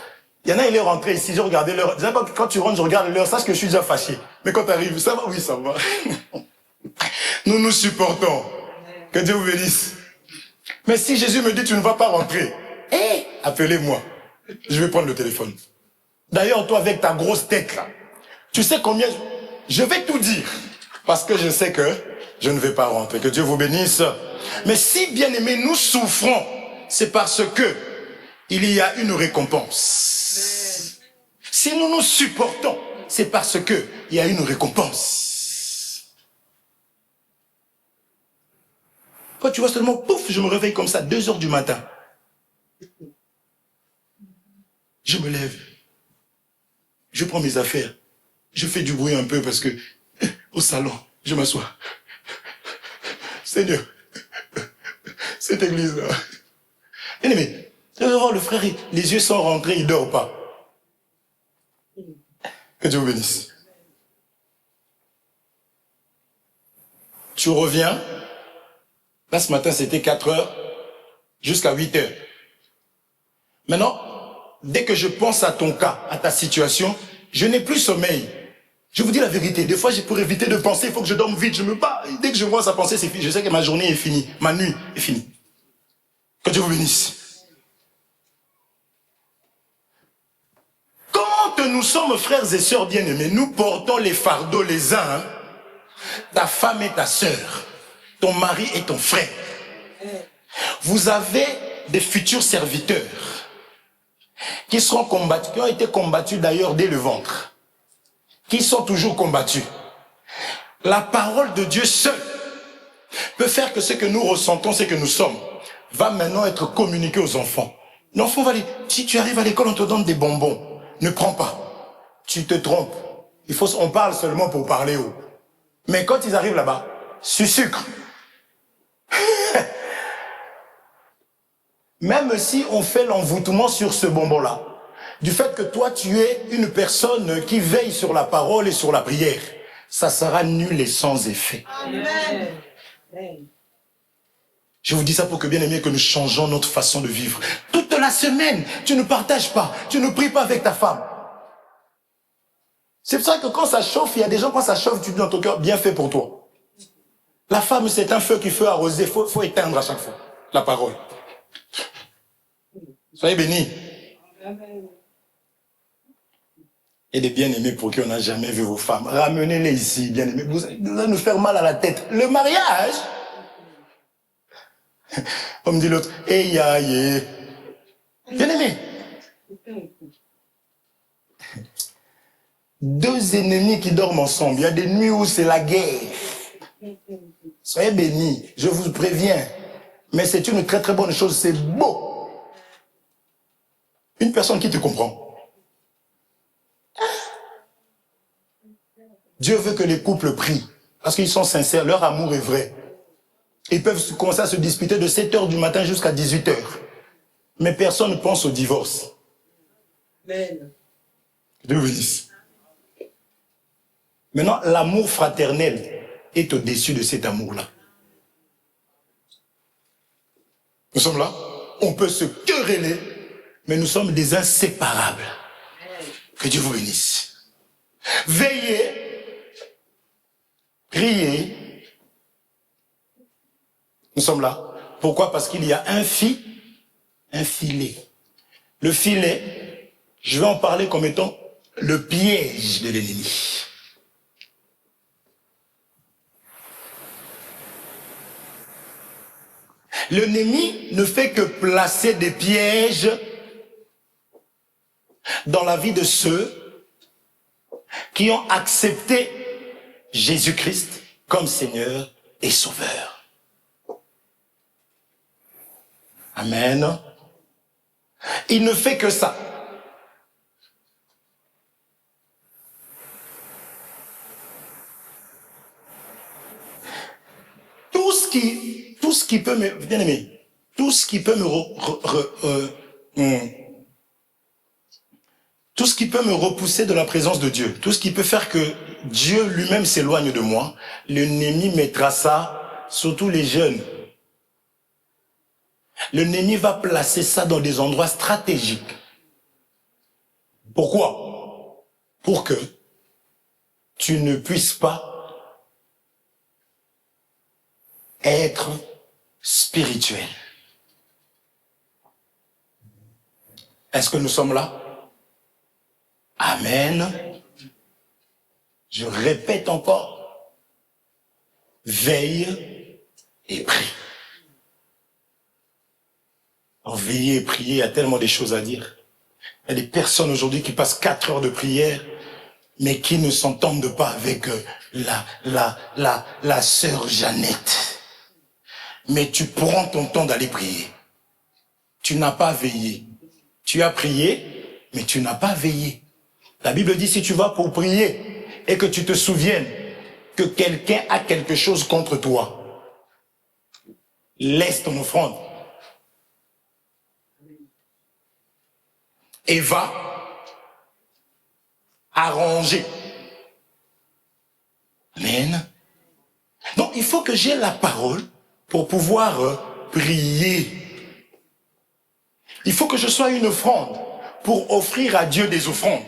Il y en a, il est rentré ici, je regardais l'heure. Quand tu rentres, je regarde l'heure, sache que je suis déjà fâché. Mais quand tu arrives, ça va? Oui, ça va. Nous nous supportons. Que Dieu vous bénisse. Mais si Jésus me dit, tu ne vas pas rentrer, appelez-moi. Je vais prendre le téléphone. D'ailleurs, toi, avec ta grosse tête, là, tu sais combien... Je vais tout dire. Parce que je sais que je ne vais pas rentrer. Que Dieu vous bénisse. Mais si, bien aimé, nous souffrons, c'est parce que il y a une récompense. Si nous nous supportons, c'est parce que il y a une récompense. Quand tu vois seulement, pouf, je me réveille comme ça, 2 heures du matin. Je me lève. Je prends mes affaires. Je fais du bruit un peu parce que, au salon, je m'assois. Seigneur, cette église-là. Bien aimé, le frère, les yeux sont rentrés, il ne dort pas. Que Dieu vous bénisse. Tu reviens. Là, ce matin, c'était 4 heures jusqu'à 8 heures. Maintenant, dès que je pense à ton cas, à ta situation, je n'ai plus sommeil. Je vous dis la vérité. Des fois, pour éviter de penser, il faut que je dorme vite. Je me bats. Dès que je vois sa pensée, c'est fini. Je sais que ma journée est finie. Ma nuit est finie. Que Dieu vous bénisse. Quand nous sommes frères et sœurs bien-aimés, nous portons les fardeaux les uns. Hein? Ta femme et ta sœur. Ton mari et ton frère. Vous avez des futurs serviteurs qui seront combattus, qui ont été combattus d'ailleurs dès le ventre, qui sont toujours combattus. La parole de Dieu seule peut faire que ce que nous ressentons, ce que nous sommes, va maintenant être communiqué aux enfants. L'enfant va dire, si tu arrives à l'école, on te donne des bonbons. Ne prends pas. Tu te trompes. On parle seulement pour parler haut. Mais quand ils arrivent là-bas, sucre. Même si on fait l'envoûtement sur ce bonbon-là, du fait que toi, tu es une personne qui veille sur la parole et sur la prière, ça sera nul et sans effet. Amen. Je vous dis ça pour que, bien aimé, que nous changeons notre façon de vivre. Toute la semaine, tu ne partages pas, tu ne pries pas avec ta femme. C'est pour ça que quand ça chauffe, il y a des gens, quand ça chauffe, tu dis dans ton cœur, bien fait pour toi. La femme, c'est un feu qu'il faut arroser, faut éteindre à chaque fois. La parole. Soyez bénis. Et des bien-aimés pour qui on n'a jamais vu vos femmes. Ramenez-les ici, bien-aimés. Vous allez nous faire mal à la tête. Le mariage, comme dit l'autre, bien-aimés. Deux ennemis qui dorment ensemble. Il y a des nuits où c'est la guerre. Soyez bénis, je vous préviens. Mais c'est une très très bonne chose, c'est beau. Une personne qui te comprend. Dieu veut que les couples prient, parce qu'ils sont sincères, leur amour est vrai. Ils peuvent commencer à se disputer de 7h du matin jusqu'à 18h. Mais personne ne pense au divorce. Amen. Dieu vous bénisse. Maintenant, l'amour fraternel est au-dessus de cet amour-là. Nous sommes là, on peut se quereller, mais nous sommes des inséparables. Que Dieu vous bénisse. Veillez, priez. Nous sommes là. Pourquoi? Parce qu'il y a un filet. Le filet, je vais en parler comme étant le piège de l'ennemi. L'ennemi ne fait que placer des pièges dans la vie de ceux qui ont accepté Jésus-Christ comme Seigneur et Sauveur. Amen. Il ne fait que ça. Tout ce qui peut me, bien aimé, tout ce qui peut me repousser de la présence de Dieu, tout ce qui peut faire que Dieu lui-même s'éloigne de moi, l'ennemi mettra ça, surtout les jeunes. L'ennemi va placer ça dans des endroits stratégiques. Pourquoi? Pour que tu ne puisses pas être spirituel. Est-ce que nous sommes là? Amen. Je répète encore. Veille et prie. Alors, veiller et prier, il y a tellement de choses à dire. Il y a des personnes aujourd'hui qui passent 4 heures de prière, mais qui ne s'entendent pas avec la sœur Jeannette. Mais tu prends ton temps d'aller prier. Tu n'as pas veillé. Tu as prié, mais tu n'as pas veillé. La Bible dit, si tu vas pour prier et que tu te souviennes que quelqu'un a quelque chose contre toi, laisse ton offrande et va arranger. Amen. Donc, il faut que j'ai la parole pour pouvoir prier. Il faut que je sois une offrande pour offrir à Dieu des offrandes.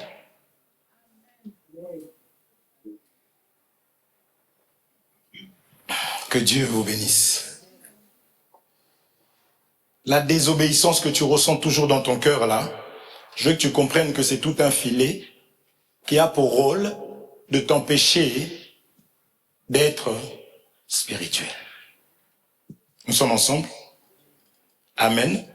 Que Dieu vous bénisse. La désobéissance que tu ressens toujours dans ton cœur là, je veux que tu comprennes que c'est tout un filet qui a pour rôle de t'empêcher d'être spirituel. Nous sommes ensemble. Amen.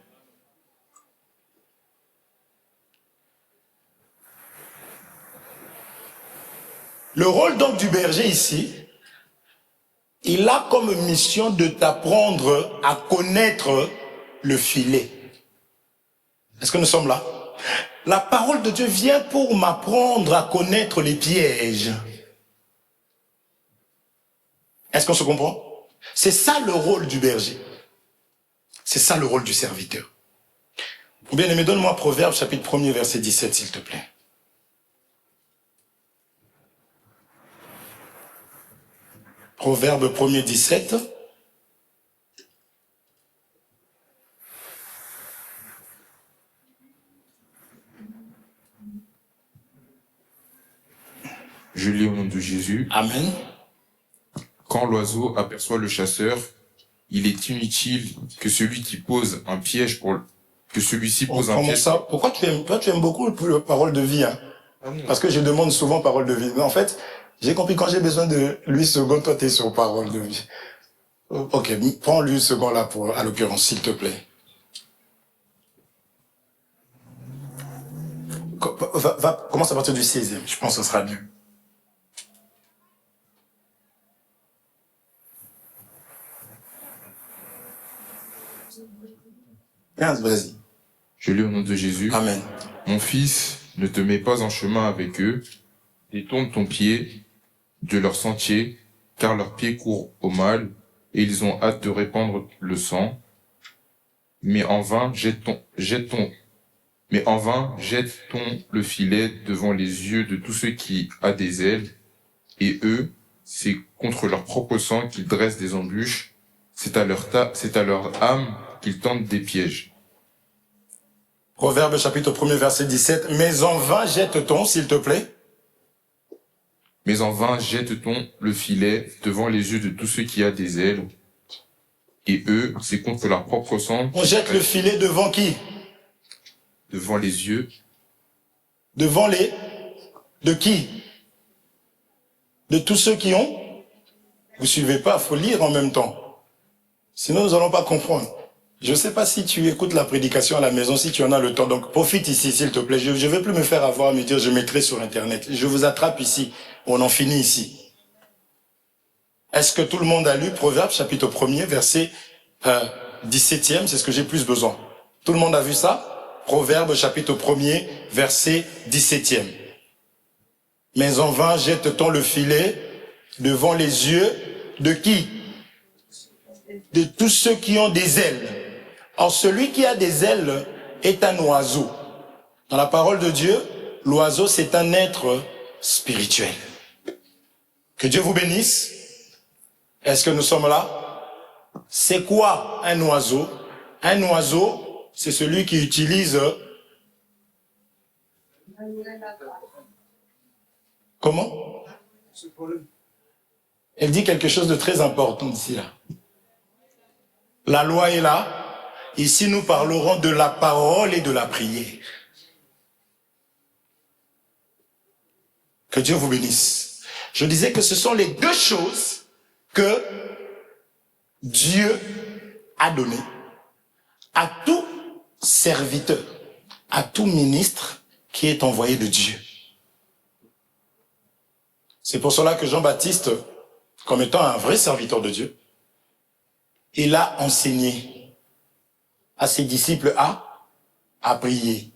Le rôle donc du berger ici, il a comme mission de t'apprendre à connaître le filet. Est-ce que nous sommes là? La parole de Dieu vient pour m'apprendre à connaître les pièges. Est-ce qu'on se comprend? C'est ça le rôle du berger. C'est ça le rôle du serviteur. Bien-aimé, donne-moi Proverbe chapitre 1er verset 17 s'il te plaît. Proverbe 1er 17. Je lis au nom de Jésus. Amen. Quand l'oiseau aperçoit le chasseur, il est inutile que celui qui pose un piège que celui-ci pose un Comment piège. ça? Pourquoi tu aimes beaucoup la parole de vie, hein? Parce que je demande souvent parole de vie. Mais en fait, j'ai compris quand j'ai besoin de lui seconde, toi t'es sur parole de vie. Ok, prends lui second là à l'occurrence, s'il te plaît. Commence à partir du 16e, je pense que ce sera mieux. 15, vas-y. Je lis au nom de Jésus. Amen. Mon fils, ne te mets pas en chemin avec eux, détourne ton pied de leur sentier, car leurs pieds courent au mal, et ils ont hâte de répandre le sang. Mais en vain, jette-t-on le filet devant les yeux de tous ceux qui a des ailes, et eux, c'est contre leur propre sang qu'ils dressent des embûches, c'est à leur âme qu'ils tentent des pièges. Proverbe chapitre 1er verset 17. Mais en vain jette-t-on, s'il te plaît. Mais en vain jette-t-on le filet devant les yeux de tous ceux qui a des ailes, et eux, c'est contre leur propre sang. On jette le filet devant qui? Devant les yeux. Devant les... De qui? De tous ceux qui ont? Vous suivez pas, faut lire en même temps. Sinon, nous allons pas comprendre. Je sais pas si tu écoutes la prédication à la maison, si tu en as le temps. Donc, profite ici, s'il te plaît. Je vais plus me faire avoir, me dire, je mettrai sur Internet. Je vous attrape ici. On en finit ici. Est-ce que tout le monde a lu Proverbe chapitre 1er, verset 17e? C'est ce que j'ai plus besoin. Tout le monde a vu ça? Proverbe chapitre 1er, verset 17e. Mais en vain jette-t-on le filet devant les yeux de qui? De tous ceux qui ont des ailes. Or, celui qui a des ailes est un oiseau. Dans la parole de Dieu, l'oiseau, c'est un être spirituel. Que Dieu vous bénisse. Est-ce que nous sommes là? C'est quoi un oiseau? Un oiseau, c'est celui qui utilise... Comment? Elle dit quelque chose de très important ici, là. La loi est là. Ici, nous parlerons de la parole et de la prière. Que Dieu vous bénisse. Je disais que ce sont les deux choses que Dieu a données à tout serviteur, à tout ministre qui est envoyé de Dieu. C'est pour cela que Jean-Baptiste, comme étant un vrai serviteur de Dieu, il a enseigné à ses disciples à prier,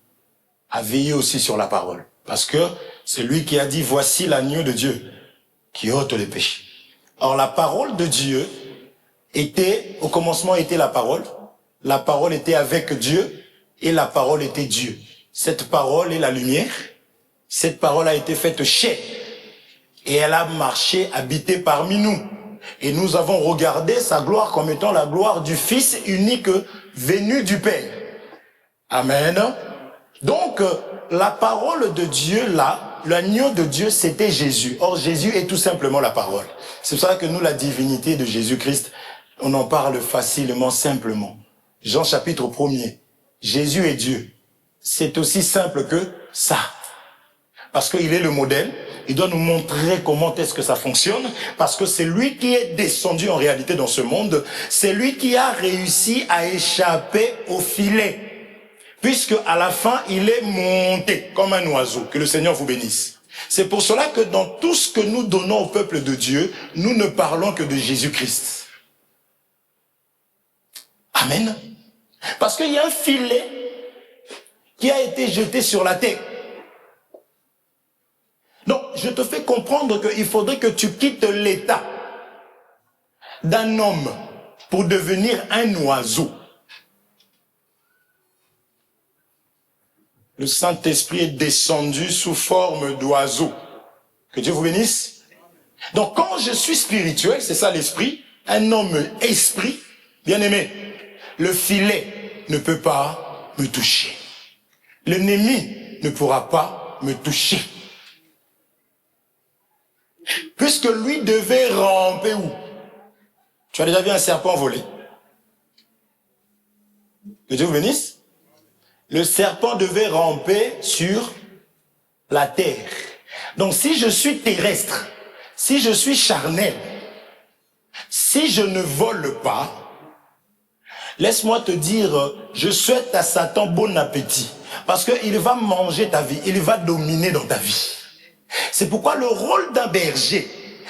à veiller aussi sur la parole. Parce que c'est lui qui a dit, voici l'agneau de Dieu qui ôte les péchés. Or, la parole de Dieu était, au commencement était la parole était avec Dieu, et la parole était Dieu. Cette parole est la lumière, cette parole a été faite chair, et elle a marché, habité parmi nous. Et nous avons regardé sa gloire comme étant la gloire du Fils unique venu du Père. Amen. Donc, la parole de Dieu, là, l'agneau de Dieu, c'était Jésus. Or, Jésus est tout simplement la parole. C'est pour ça que nous, la divinité de Jésus-Christ, on en parle facilement, simplement. Jean chapitre 1er. Jésus est Dieu. C'est aussi simple que ça. Parce qu'il est le modèle. Il doit nous montrer comment est-ce que ça fonctionne, parce que c'est lui qui est descendu en réalité dans ce monde, c'est lui qui a réussi à échapper au filet, puisque à la fin, il est monté comme un oiseau. Que le Seigneur vous bénisse. C'est pour cela que dans tout ce que nous donnons au peuple de Dieu, nous ne parlons que de Jésus-Christ. Amen. Parce qu'il y a un filet qui a été jeté sur la terre. Donc, je te fais comprendre qu'il faudrait que tu quittes l'état d'un homme pour devenir un oiseau. Le Saint-Esprit est descendu sous forme d'oiseau. Que Dieu vous bénisse. Donc, quand je suis spirituel, c'est ça l'esprit, un homme esprit, bien aimé, le filet ne peut pas me toucher. L'ennemi ne pourra pas me toucher. Puisque lui devait ramper où? Tu as déjà vu un serpent voler? Que Dieu vous bénisse. Le serpent devait ramper sur la terre. Donc si je suis terrestre, si je suis charnel, si je ne vole pas, laisse-moi te dire, je souhaite à Satan bon appétit. Parce qu'il va manger ta vie, il va dominer dans ta vie. C'est pourquoi le rôle d'un berger,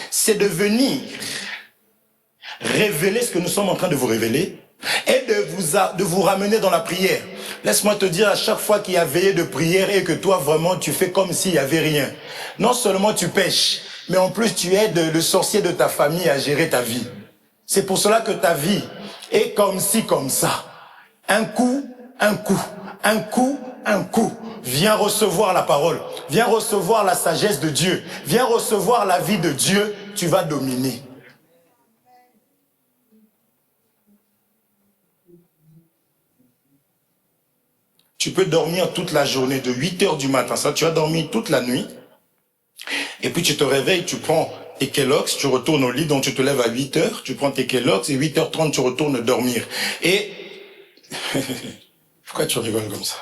c'est de venir révéler ce que nous sommes en train de vous révéler et de vous ramener dans la prière. Laisse-moi te dire, à chaque fois qu'il y a veillée de prière et que toi vraiment tu fais comme s'il n'y avait rien, non seulement tu pêches, mais en plus tu aides le sorcier de ta famille à gérer ta vie. C'est pour cela que ta vie est comme ci, comme ça. Un coup, un coup, un coup, un coup. Viens recevoir la parole, viens recevoir la sagesse de Dieu, viens recevoir la vie de Dieu, tu vas dominer. Tu peux dormir toute la journée, de 8 heures du matin, ça, tu as dormi toute la nuit, et puis tu te réveilles, tu prends tes Kellogg's, tu retournes au lit, donc tu te lèves à 8 heures, tu prends tes Kellogg's, et 8h30, tu retournes dormir. Et... Pourquoi tu rigoles comme ça?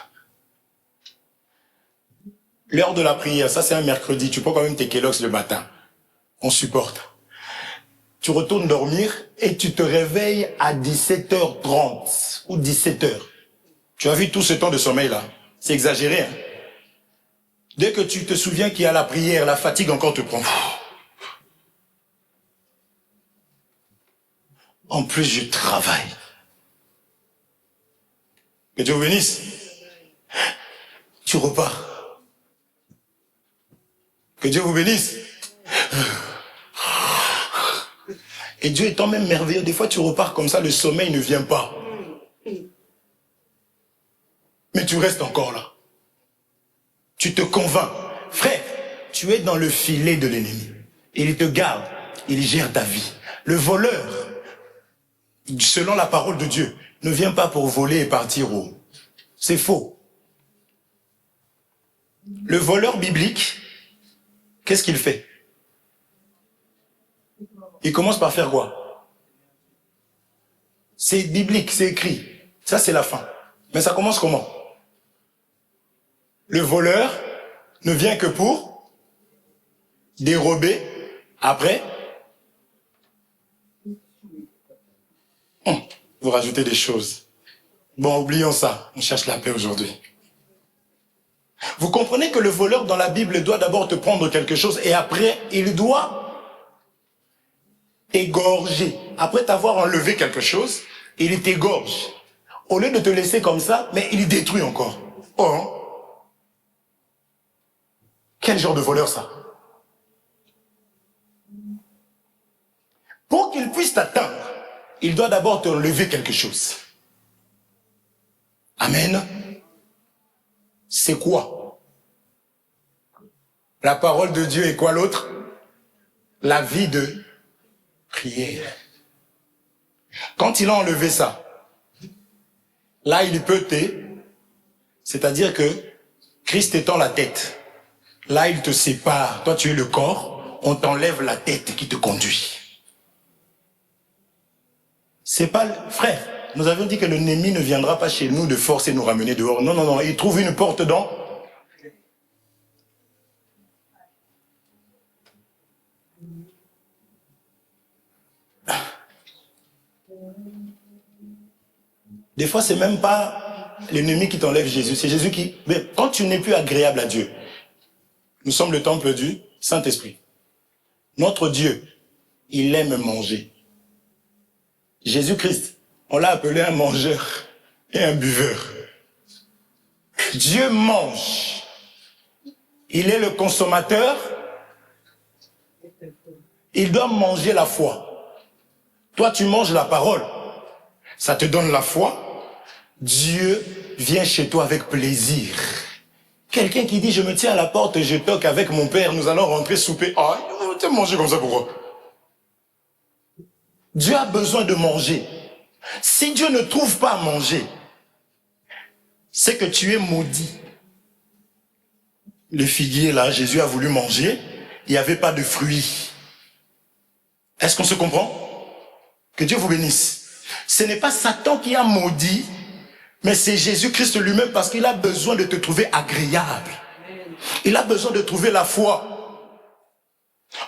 L'heure de la prière, ça c'est un mercredi, tu prends quand même tes Kellogg's le matin. On supporte. Tu retournes dormir, et tu te réveilles à 17h30, ou 17h. Tu as vu tout ce temps de sommeil là? C'est exagéré, hein? Dès que tu te souviens qu'il y a la prière, la fatigue encore te prend. En plus, je travaille. Que Dieu vous bénisse. Tu repars. Que Dieu vous bénisse. Et Dieu étant même merveilleux, des fois tu repars comme ça, le sommeil ne vient pas. Mais tu restes encore là. Tu te convaincs. Frère, tu es dans le filet de l'ennemi. Il te garde, il gère ta vie. Le voleur, selon la parole de Dieu, ne vient pas pour voler et partir haut. C'est faux. Le voleur biblique, qu'est-ce qu'il fait? Il commence par faire quoi? C'est biblique, c'est écrit. Ça, c'est la fin. Mais ça commence comment? Le voleur ne vient que pour dérober. Après, vous rajoutez des choses. Bon, oublions ça. On cherche la paix aujourd'hui. Vous comprenez que le voleur dans la Bible doit d'abord te prendre quelque chose et après, il doit t'égorger. Après t'avoir enlevé quelque chose, il t'égorge. Au lieu de te laisser comme ça, mais il détruit encore. Oh, hein? Quel genre de voleur ça? Pour qu'il puisse t'atteindre, il doit d'abord te enlever quelque chose. Amen. C'est quoi? La parole de Dieu et quoi l'autre? La vie de prière. Quand il a enlevé ça, là il peut c'est-à-dire que Christ étant la tête, là il te sépare, toi tu es le corps, on t'enlève la tête qui te conduit. C'est pas frère, nous avions dit que l'ennemi ne viendra pas chez nous de force et nous ramener dehors. Non, non, non, il trouve une porte dans. Des fois, c'est même pas l'ennemi qui t'enlève Jésus, c'est Jésus qui... Mais quand tu n'es plus agréable à Dieu, nous sommes le temple du Saint-Esprit. Notre Dieu, il aime manger. Jésus-Christ, on l'a appelé un mangeur et un buveur. Dieu mange. Il est le consommateur. Il doit manger la foi. Toi, tu manges la parole. Ça te donne la foi. Dieu vient chez toi avec plaisir. Quelqu'un qui dit, je me tiens à la porte et je toque avec mon père, nous allons rentrer souper. Ah, tu as mangé comme ça, pourquoi? Dieu a besoin de manger. Si Dieu ne trouve pas à manger, c'est que tu es maudit. Le figuier là, Jésus a voulu manger, il n'y avait pas de fruits. Est-ce qu'on se comprend? Que Dieu vous bénisse. Ce n'est pas Satan qui a maudit, mais c'est Jésus-Christ lui-même parce qu'il a besoin de te trouver agréable. Il a besoin de trouver la foi.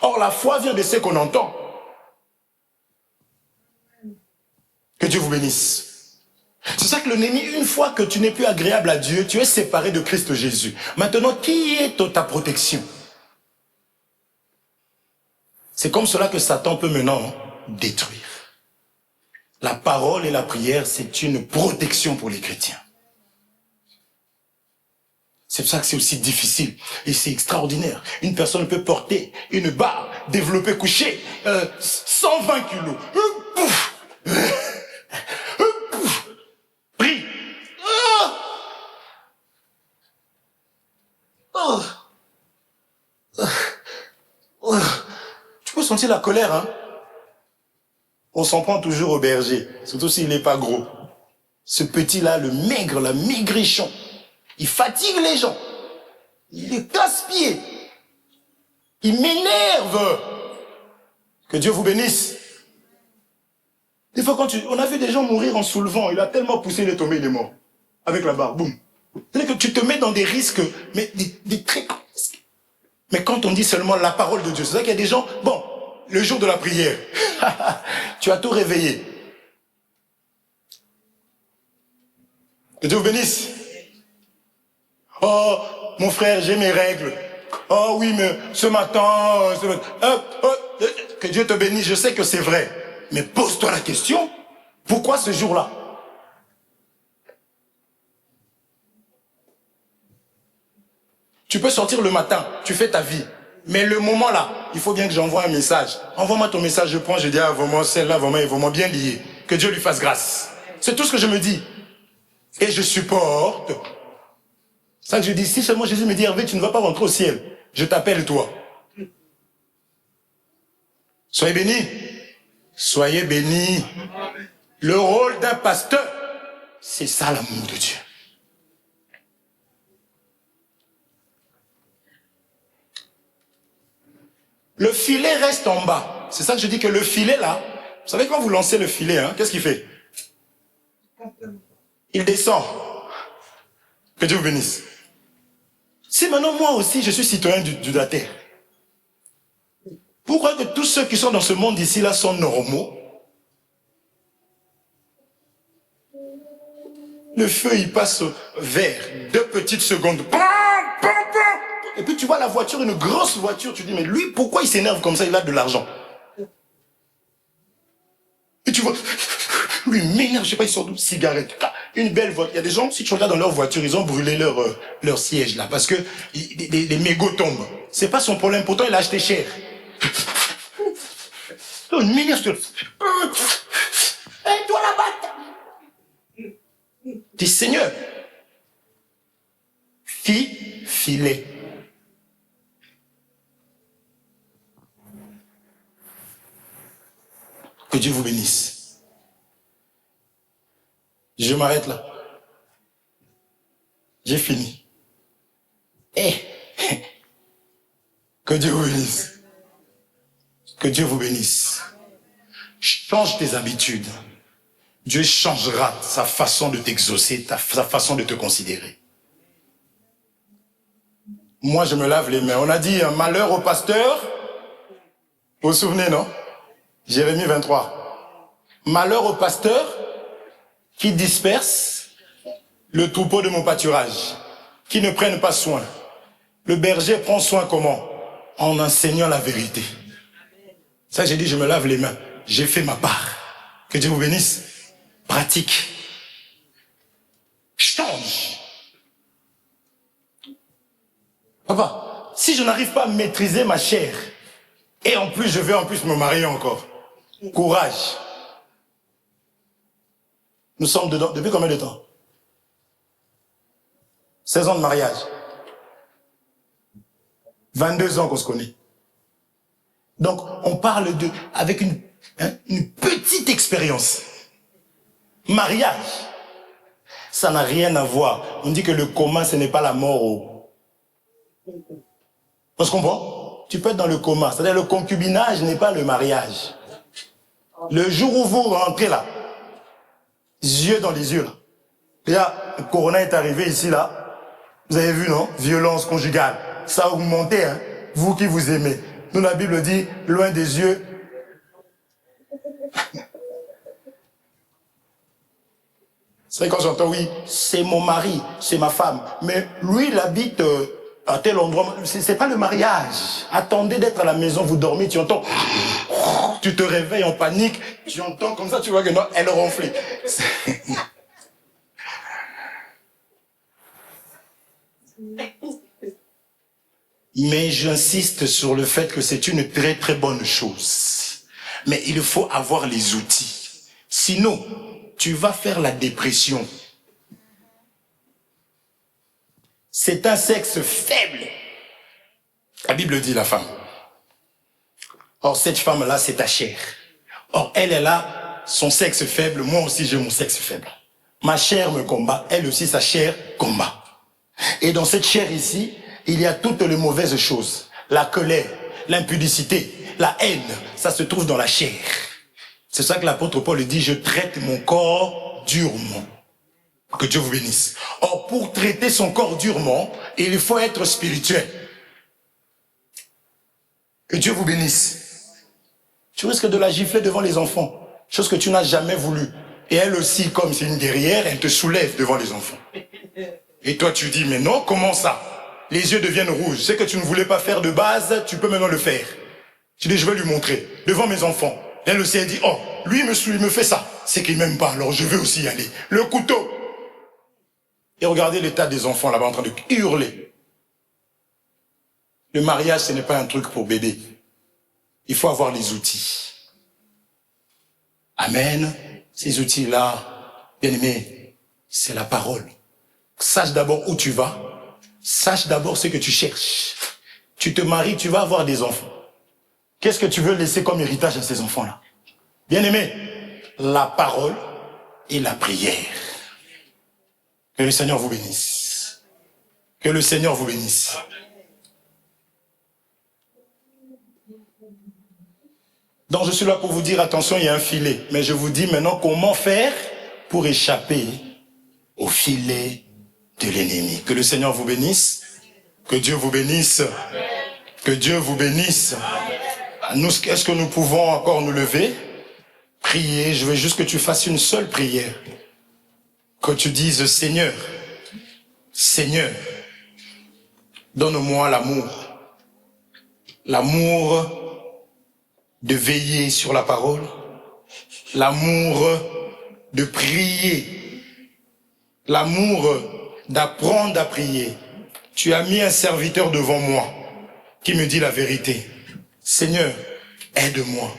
Or, la foi vient de ce qu'on entend. Que Dieu vous bénisse. C'est ça que l'ennemi, une fois que tu n'es plus agréable à Dieu, tu es séparé de Christ Jésus. Maintenant, qui est ta protection? C'est comme cela que Satan peut maintenant détruire. La parole et la prière, c'est une protection pour les chrétiens. C'est pour ça que c'est aussi difficile et c'est extraordinaire. Une personne peut porter une barre, développer, coucher 120 kilos. Prie. Tu peux sentir la colère, hein? On s'en prend toujours au berger, surtout s'il n'est pas gros. Ce petit-là, le maigre, le maigrichon, il fatigue les gens. Il est casse-pied. Il m'énerve. Que Dieu vous bénisse. Des fois, on a vu des gens mourir en soulevant, il a tellement poussé, il est tombé, il est mort. Avec la barre, boum. C'est-à-dire que tu te mets dans des risques, mais des très grands risques. Mais quand on dit seulement la parole de Dieu, c'est vrai qu'il y a des gens, bon, le jour de la prière, tu as tout réveillé. Que Dieu vous bénisse. Oh, mon frère, j'ai mes règles. Oh oui, mais ce matin, que Dieu te bénisse, je sais que c'est vrai. Mais pose-toi la question, pourquoi ce jour-là? Tu peux sortir le matin, tu fais ta vie. Mais le moment là, il faut bien que j'envoie un message. Envoie-moi ton message, je prends, je dis, ah, vraiment, celle-là, vraiment, est vraiment bien liée. Que Dieu lui fasse grâce. C'est tout ce que je me dis. Et je supporte. C'est ça que je dis, si seulement Jésus me dit, Hervé, tu ne vas pas rentrer au ciel. Je t'appelle toi. Soyez bénis. Soyez bénis. Le rôle d'un pasteur, c'est ça l'amour de Dieu. Le filet reste en bas. C'est ça que je dis que le filet là, vous savez quand vous lancez le filet, hein, qu'est-ce qu'il fait? Il descend. Que Dieu vous bénisse. Si maintenant moi aussi je suis citoyen de la terre, pourquoi que tous ceux qui sont dans ce monde ici là sont normaux? Le feu il passe vers 2 petites secondes. Et puis tu vois la voiture, une grosse voiture, tu dis mais lui pourquoi il s'énerve comme ça, il a de l'argent. Et tu vois, lui m'énerve, je sais pas, il sort d'où, cigarette, une belle voiture. Il y a des gens, si tu regardes dans leur voiture, ils ont brûlé leur siège là, parce que les mégots tombent. C'est pas son problème, pourtant il a acheté cher. Oh, il m'énerve, toi là-bas. Dis Seigneur, filet. Que Dieu vous bénisse. Je m'arrête là. J'ai fini. Que Dieu vous bénisse. Que Dieu vous bénisse. Change tes habitudes. Dieu changera sa façon de t'exaucer, sa façon de te considérer. Moi, je me lave les mains. On a dit un malheur au pasteur. Vous vous souvenez, non? Jérémie 23. Malheur au pasteur qui disperse le troupeau de mon pâturage, qui ne prennent pas soin. Le berger prend soin comment? En enseignant la vérité. Ça, j'ai dit, je me lave les mains. J'ai fait ma part. Que Dieu vous bénisse. Pratique. Change. Papa, si je n'arrive pas à maîtriser ma chair, et en plus, je vais en plus me marier encore. Courage. Nous sommes dedans. Depuis combien de temps? 16 ans de mariage. 22 ans qu'on se connaît. Donc, on parle avec une petite expérience. Mariage. Ça n'a rien à voir. On dit que le commun, ce n'est pas la mort. On se comprend? tu peux être dans le coma. C'est-à-dire le concubinage n'est pas le mariage. Le jour où vous rentrez là, yeux dans les yeux là, déjà, le corona est arrivé ici là, vous avez vu non? Violence conjugale. Ça a augmenté, hein? Vous qui vous aimez. Nous, la Bible dit, loin des yeux. C'est quand j'entends, oui, c'est mon mari, c'est ma femme. Mais lui, il habite à tel endroit. C'est pas le mariage. Attendez d'être à la maison, vous dormez, tu entends. Tu te réveilles en panique, tu entends comme ça, tu vois que non, elle ronfle. Mais j'insiste sur le fait que c'est une très très bonne chose. Mais il faut avoir les outils. Sinon, tu vas faire la dépression. C'est un sexe faible. La Bible dit la femme. Or, cette femme-là, c'est ta chair. Or, elle a son sexe faible. Moi aussi, j'ai mon sexe faible. Ma chair me combat. Elle aussi, sa chair combat. Et dans cette chair ici, il y a toutes les mauvaises choses. La colère, l'impudicité, la haine, ça se trouve dans la chair. C'est ça que l'apôtre Paul dit, je traite mon corps durement. Que Dieu vous bénisse. Or, pour traiter son corps durement, il faut être spirituel. Que Dieu vous bénisse. Tu risques de la gifler devant les enfants, chose que tu n'as jamais voulu. Et elle aussi, comme c'est une guerrière, elle te soulève devant les enfants. Et toi, tu dis, mais non, comment ça? Les yeux deviennent rouges. Ce que tu ne voulais pas faire de base, tu peux maintenant le faire. Tu dis, je vais lui montrer, devant mes enfants. Elle aussi, elle dit, oh, lui, il me fait ça. C'est qu'il m'aime pas, alors je vais aussi y aller. Le couteau. Et regardez l'état des enfants là-bas en train de hurler. Le mariage, ce n'est pas un truc pour bébé. Il faut avoir les outils. Amen. Ces outils-là, bien aimé, c'est la parole. Sache d'abord où tu vas. Sache d'abord ce que tu cherches. Tu te maries, tu vas avoir des enfants. Qu'est-ce que tu veux laisser comme héritage à ces enfants-là? Bien aimé, la parole et la prière. Que le Seigneur vous bénisse. Que le Seigneur vous bénisse. Donc je suis là pour vous dire, attention, il y a un filet. Mais je vous dis maintenant comment faire pour échapper au filet de l'ennemi. Que le Seigneur vous bénisse. Que Dieu vous bénisse. Que Dieu vous bénisse. Nous, est-ce que nous pouvons encore nous lever? Prier. Je veux juste que tu fasses une seule prière. Que tu dises, Seigneur, Seigneur, donne-moi l'amour. L'amour de veiller sur la parole, l'amour de prier, l'amour d'apprendre à prier. Tu as mis un serviteur devant moi qui me dit la vérité. Seigneur, aide-moi.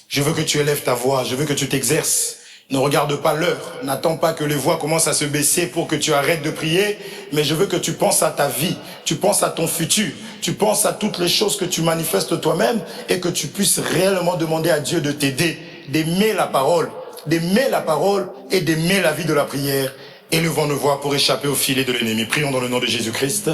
Je veux que tu élèves ta voix, je veux que tu t'exerces. Ne regarde pas l'heure, n'attends pas que les voix commencent à se baisser pour que tu arrêtes de prier, mais je veux que tu penses à ta vie, tu penses à ton futur, tu penses à toutes les choses que tu manifestes toi-même et que tu puisses réellement demander à Dieu de t'aider, d'aimer la parole et d'aimer la vie de la prière. Élevons nos voix pour échapper au filet de l'ennemi. Prions dans le nom de Jésus-Christ.